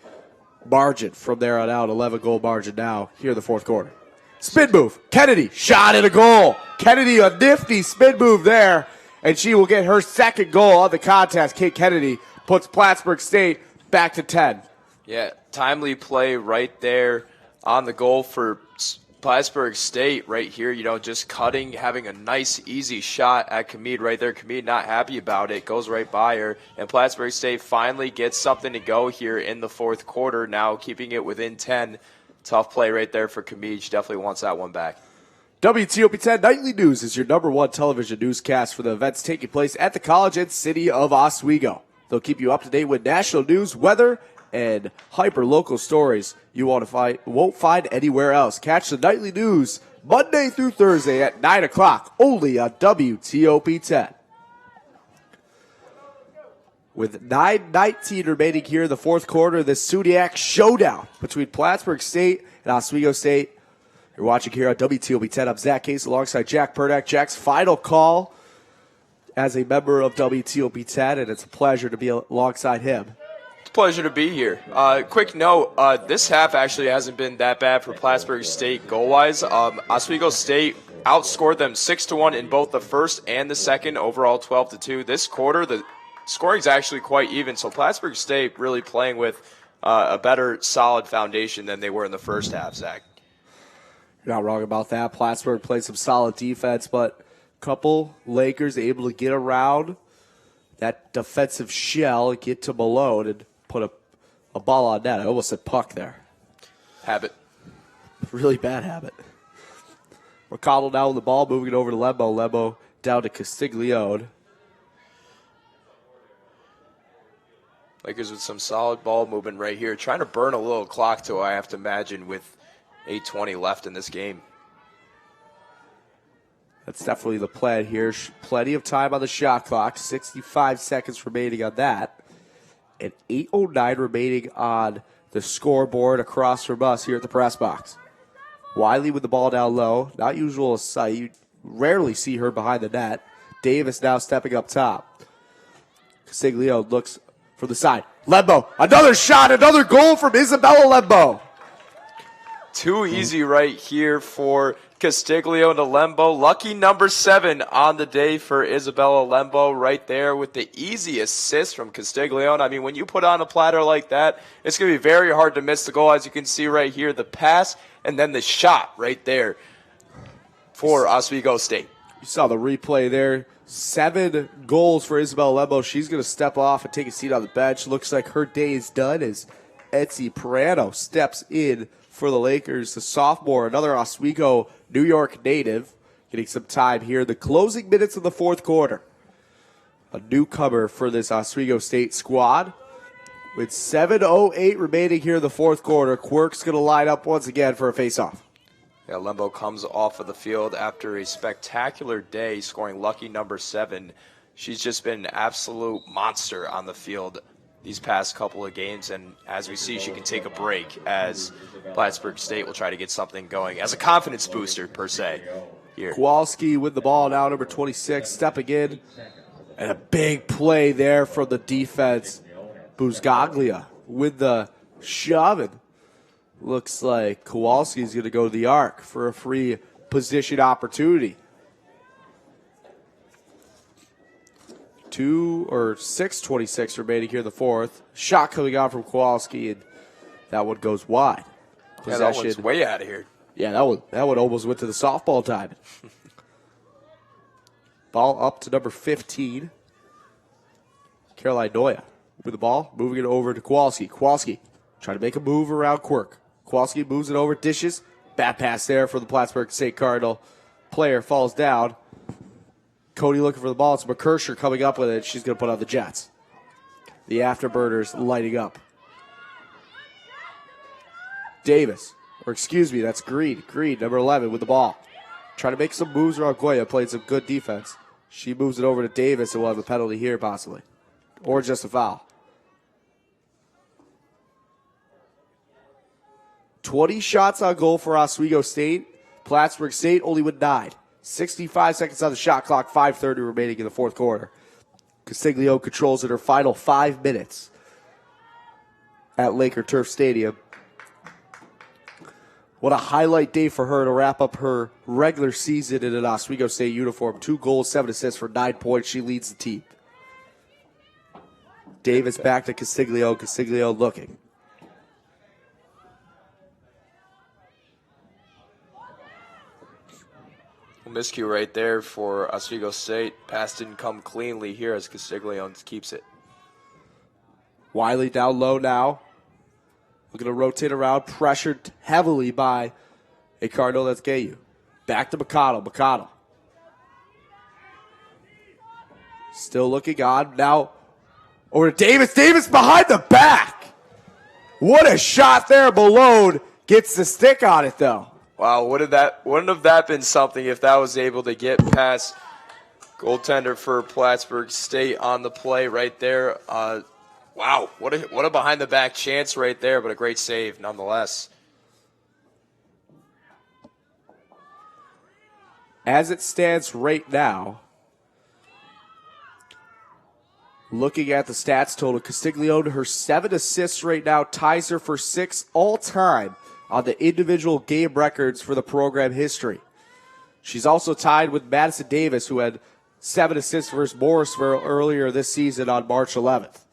margin from there on out. 11-goal margin now here in the fourth quarter. Spin move. Kennedy, shot at a goal. Kennedy, a nifty spin move there, and she will get her 2nd goal of the contest. Kate Kennedy puts Plattsburgh State back to 10. Yeah, timely play right there on the goal for Plattsburgh State right here. You know, just cutting, having a nice, easy shot at Khamid right there. Khamid not happy about it, goes right by her. And Plattsburgh State finally gets something to go here in the fourth quarter, now keeping it within 10. Tough play right there for Khamid. She definitely wants that one back. WTOP 10 Nightly News is your #1 television newscast for the events taking place at the college and city of Oswego. They'll keep you up to date with national news, weather, and hyper-local stories you won't find anywhere else. Catch the Nightly News Monday through Thursday at 9 o'clock, only on WTOP 10. With 9:19 remaining here in the fourth quarter, the SUNYAC showdown between Plattsburgh State and Oswego State. You're watching here on WTOP 10. I'm Zach Case alongside Jack Perdak. Jack's final call as a member of WTOP 10, and it's a pleasure to be alongside him. Pleasure to be here. Quick note, this half actually hasn't been that bad for Plattsburgh State goal-wise. Oswego State outscored them 6-1 in both the first and the second, overall 12-2. This quarter, the scoring's actually quite even, so Plattsburgh State really playing with a better, solid foundation than they were in the first half, Zach. You're not wrong about that. Plattsburgh played some solid defense, but a couple Lakers able to get around that defensive shell, get to Malone, and put a ball on net. I almost said puck there. Habit. Really bad habit. McConnell now with the ball, moving it over to Lembo. Lembo down to Castiglione. Lakers with some solid ball movement right here. Trying to burn a little clock, too, I have to imagine, with 8:20 left in this game. That's definitely the plan here. Plenty of time on the shot clock. 65 seconds remaining on that. And 8:09 remaining on the scoreboard across from us here at the press box. Wiley with the ball down low. Not usual sight. You rarely see her behind the net. Davis now stepping up top. Castiglione looks from the side. Lembo, another shot, another goal from Isabella Lembo. Too easy right here for Castiglione to Lembo. Lucky number 7 on the day for Isabella Lembo right there with the easy assist from Castiglione. I mean, when you put on a platter like that, it's going to be very hard to miss the goal. As you can see right here, the pass and then the shot right there for Oswego State. You saw the replay there. 7 goals for Isabella Lembo. She's going to step off and take a seat on the bench. Looks like her day is done as Etsy Perano steps in for the Lakers. The sophomore, another Oswego, New York native, getting some time here. The closing minutes of the fourth quarter. A newcomer for this Oswego State squad. With 7:08 remaining here in the fourth quarter, Quirk's going to line up once again for a face-off. Yeah, Lembo comes off of the field after a spectacular day, scoring lucky number 7. She's just been an absolute monster on the field these past couple of games, and as we see, she can take a break as Plattsburg State will try to get something going as a confidence booster, per se, here. Kowalski with the ball now, number 26, stepping in. And a big play there from the defense. Busgaglia with the shove. And looks like Kowalski's going to go to the arc for a free position opportunity. 6:26 remaining here in the fourth. Shot coming out from Kowalski, and that one goes wide. Yeah, that one's way out of here. Yeah, that one almost went to the softball diamond. Ball up to number 15. Caroline Noya with the ball, moving it over to Kowalski. Kowalski trying to make a move around Quirk. Kowalski moves it over, dishes. Bad pass there for the Plattsburg State Cardinal. Player falls down. Cody looking for the ball. It's McKersher coming up with it. She's going to put on the Jets. The afterburners lighting up. Davis, or excuse me, that's Green. Green, number 11, with the ball. Trying to make some moves around Goya, playing some good defense. She moves it over to Davis, and we'll have a penalty here possibly. Or just a foul. 20 shots on goal for Oswego State. Plattsburg State only with 9. 65 seconds on the shot clock, 5:30 remaining in the fourth quarter. Castiglione controls in her final 5 minutes at Laker Turf Stadium. What a highlight day for her to wrap up her regular season in an Oswego State uniform. 2 goals, 7 assists for 9 points. She leads the team. Davis back to Castiglione. Castiglione looking. Miscue right there for Oswego State. Pass didn't come cleanly here as Castiglione keeps it. Wiley down low now. Looking to rotate around, pressured heavily by a Cardinal. That's Gayu. Back to McConnell. McConnell. Still looking on. Now over to Davis. Davis behind the back. What a shot there. Malone gets the stick on it, though. Wow, wouldn't have that been something if that was able to get past goaltender for Plattsburg State on the play right there. Wow, what a behind-the-back chance right there, but a great save nonetheless. As it stands right now, looking at the stats total, Castiglione, her 7 assists right now, ties her for 6 all-time on the individual game records for the program history. She's also tied with Madison Davis, who had 7 assists versus Morrisville earlier this season on March 11th.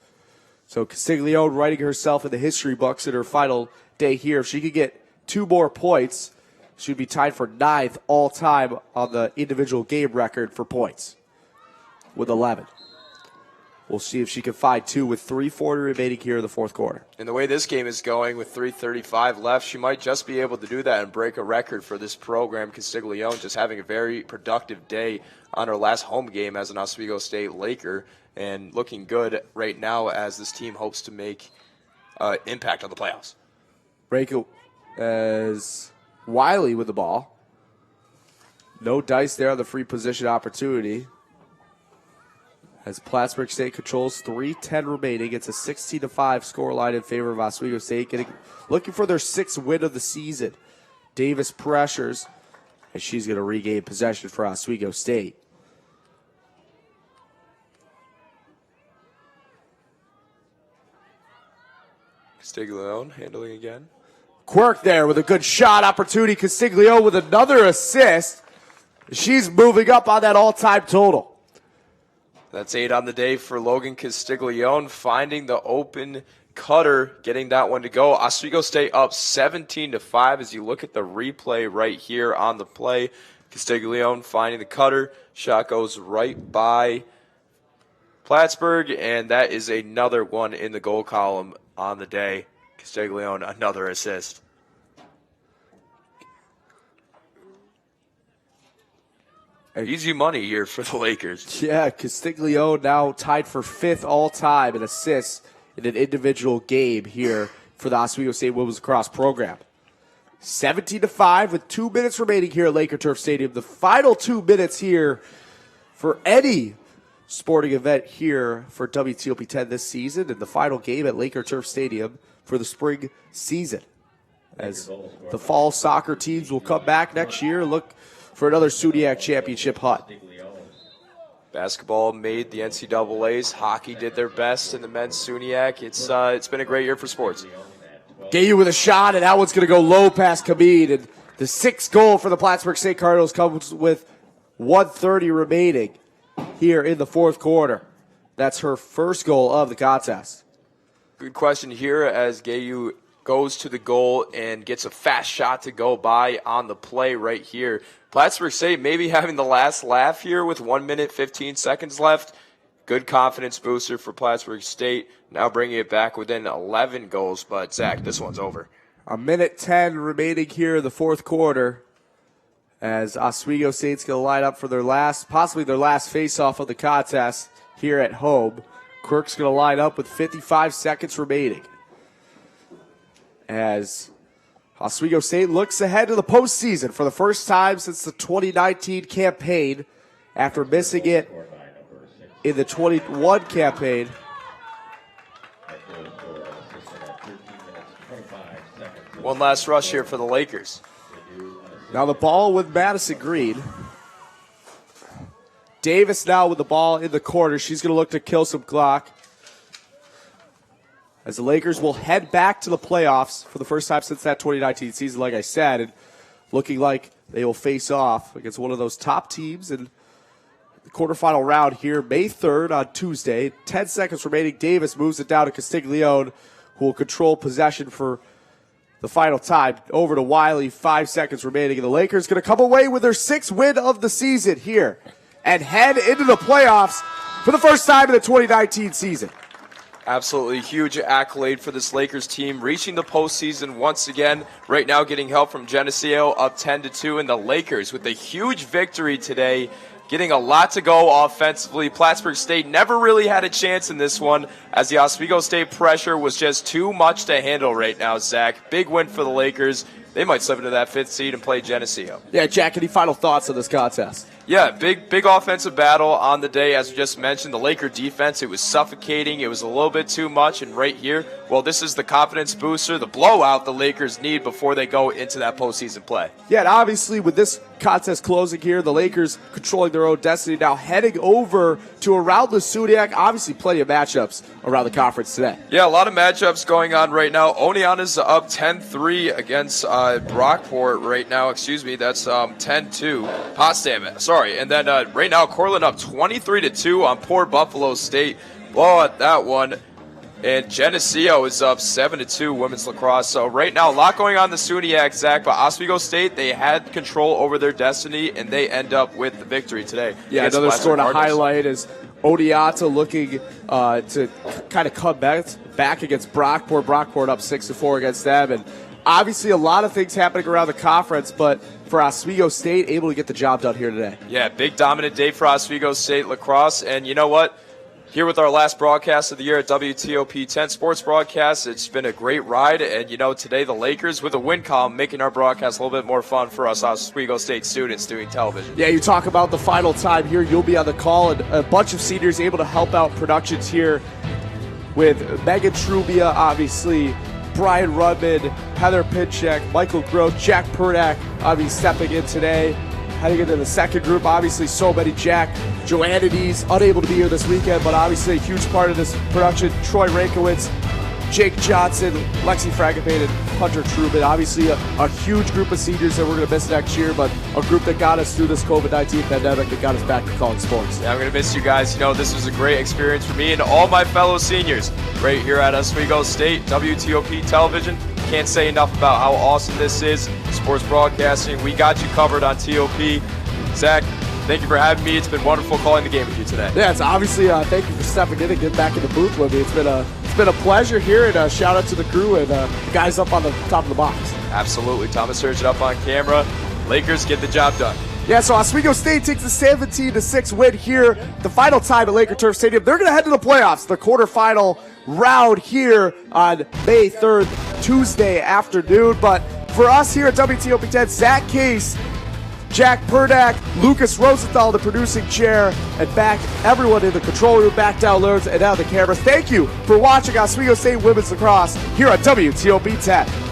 So Castiglione writing herself in the history books in her final day here. If she could get 2 more points, she'd be tied for 9th all-time on the individual game record for points with 11. We'll see if she can find 2 with 3:40 remaining here in the fourth quarter. And the way this game is going with 3:35 left, she might just be able to do that and break a record for this program. Castiglione just having a very productive day on her last home game as an Oswego State Laker and looking good right now as this team hopes to make impact on the playoffs. Break it as Wiley with the ball. No dice there on the free position opportunity. As Plattsburg State controls 3:10 remaining. It's a 16-5 scoreline in favor of Oswego State. Looking for their 6th win of the season. Davis pressures, and she's going to regain possession for Oswego State. Castiglione handling again. Quirk there with a good shot opportunity. Castiglione with another assist. She's moving up on that all-time total. That's 8 on the day for Logan Castiglione, finding the open cutter, getting that one to go. Oswego State up 17-5 as you look at the replay right here on the play. Castiglione finding the cutter. Shot goes right by Plattsburg, and that is another one in the goal column on the day. Castiglione, another assist. Easy money here for the Lakers. Yeah, Castiglione now tied for 5th all-time in assists in an individual game here for the Oswego State Women's Lacrosse program. 17-5 with 2 minutes remaining here at Laker Turf Stadium. The final 2 minutes here for any sporting event here for WTOP 10 this season, and the final game at Laker Turf Stadium for the spring season. As the fall soccer teams will come back next year, look for another SUNYAC championship hunt. Basketball made the NCAAs. Hockey did their best in the men's SUNYAC. It's been a great year for sports. Gayu with a shot, and that one's going to go low past Khabib. And the 6th goal for the Plattsburg State Cardinals comes with 1:30 remaining here in the 4th quarter. That's her first goal of the contest. Good question here as Gayu goes to the goal and gets a fast shot to go by on the play right here. Plattsburg State maybe having the last laugh here with 1 minute, 15 seconds left. Good confidence booster for Plattsburg State. Now bringing it back within 11 goals. But, Zach, this one's over. 1:10 remaining here in the 4th quarter as Oswego State's going to line up for their possibly their last face-off of the contest here at home. Quirk's going to line up with 55 seconds remaining as Oswego State looks ahead to the postseason for the first time since the 2019 campaign after missing it in the 21 campaign. One last rush here for the Lakers. Now the ball with Madison Green. Davis now with the ball in the corner. She's going to look to kill some clock. As the Lakers will head back to the playoffs for the first time since that 2019 season, like I said, and looking like they will face off against one of those top teams in the quarterfinal round here May 3rd on Tuesday. 10 seconds remaining. Davis moves it down to Castiglione, who will control possession for the final time. Over to Wiley, 5 seconds remaining. And the Lakers going to come away with their 6th win of the season here and head into the playoffs for the first time in the 2019 season. Absolutely huge accolade for this Lakers team, reaching the postseason once again. Right now getting help from Geneseo, up 10-2, and the Lakers with a huge victory today, getting a lot to go offensively. Plattsburg State never really had a chance in this one as the Oswego State pressure was just too much to handle right now, Zach. Big win for the Lakers. They might slip into that 5th seed and play Geneseo. Yeah, Jack, any final thoughts on this contest? Yeah, big offensive battle on the day. As we just mentioned, the Laker defense, it was suffocating. It was a little bit too much. And right here, well, this is the confidence booster, the blowout the Lakers need before they go into that postseason play. Yeah, and obviously with this contest closing here, the Lakers controlling their own destiny now, heading over to around the SUNYAC. Obviously plenty of matchups around the conference today. Yeah, a lot of matchups going on right now. Oneonta's up 10-3 against Brockport right now. Excuse me, that's 10-2. Potsdam, sorry. And then right now, Cortland up 23-2 on poor Buffalo State. Blow at that one. And Geneseo is up 7-2 women's lacrosse. So right now, a lot going on in the SUNYAC, Zach. But Oswego State, they had control over their destiny, and they end up with the victory today. Yeah, another score to highlight is Oneonta looking to kind of come back against Brockport. Brockport up 6-4 against them. And obviously a lot of things happening around the conference, but for Oswego State, able to get the job done here today. Yeah, big dominant day for Oswego State lacrosse. And you know what? Here with our last broadcast of the year at WTOP 10 Sports Broadcast, it's been a great ride. And, you know, today the Lakers with a win column making our broadcast a little bit more fun for us Oswego State students doing television. Yeah, you talk about the final time here. You'll be on the call, and a bunch of seniors able to help out productions here with Megan Trubia, obviously, Brian Rudman, Heather Pinchek, Michael Groth, Jack Pernak, obviously stepping in today. Heading into the second group, obviously so many. Jack Joannides, unable to be here this weekend, but obviously a huge part of this production. Troy Rankowitz, Jake Johnson, Lexi Fragapane, and Hunter Truman. Obviously a huge group of seniors that we're going to miss next year, but a group that got us through this COVID-19 pandemic that got us back to calling sports. Yeah, I'm going to miss you guys. You know, this was a great experience for me and all my fellow seniors right here at Oswego State, WTOP Television. Can't say enough about how awesome this is. Sports broadcasting, we got you covered on TOP. Zach, thank you for having me. It's been wonderful calling the game with you today. Yeah, it's obviously thank you for stepping in and getting back in the booth with me. It's been a pleasure here, and shout out to the crew and the guys up on the top of the box. Absolutely. Thomas Surgeon up on camera. Lakers get the job done. Yeah, so Oswego State takes a 17-6 win here. The final time at Laker Turf Stadium. They're going to head to the playoffs, the quarterfinal round here on May 3rd, Tuesday afternoon. But for us here at WTOP 10, Zach Case, Jack Perdak, Lucas Rosenthal, the producing chair, and back everyone in the control room, back down loads and down the cameras. Thank you for watching Oswego State Women's Lacrosse here on WTOP 10.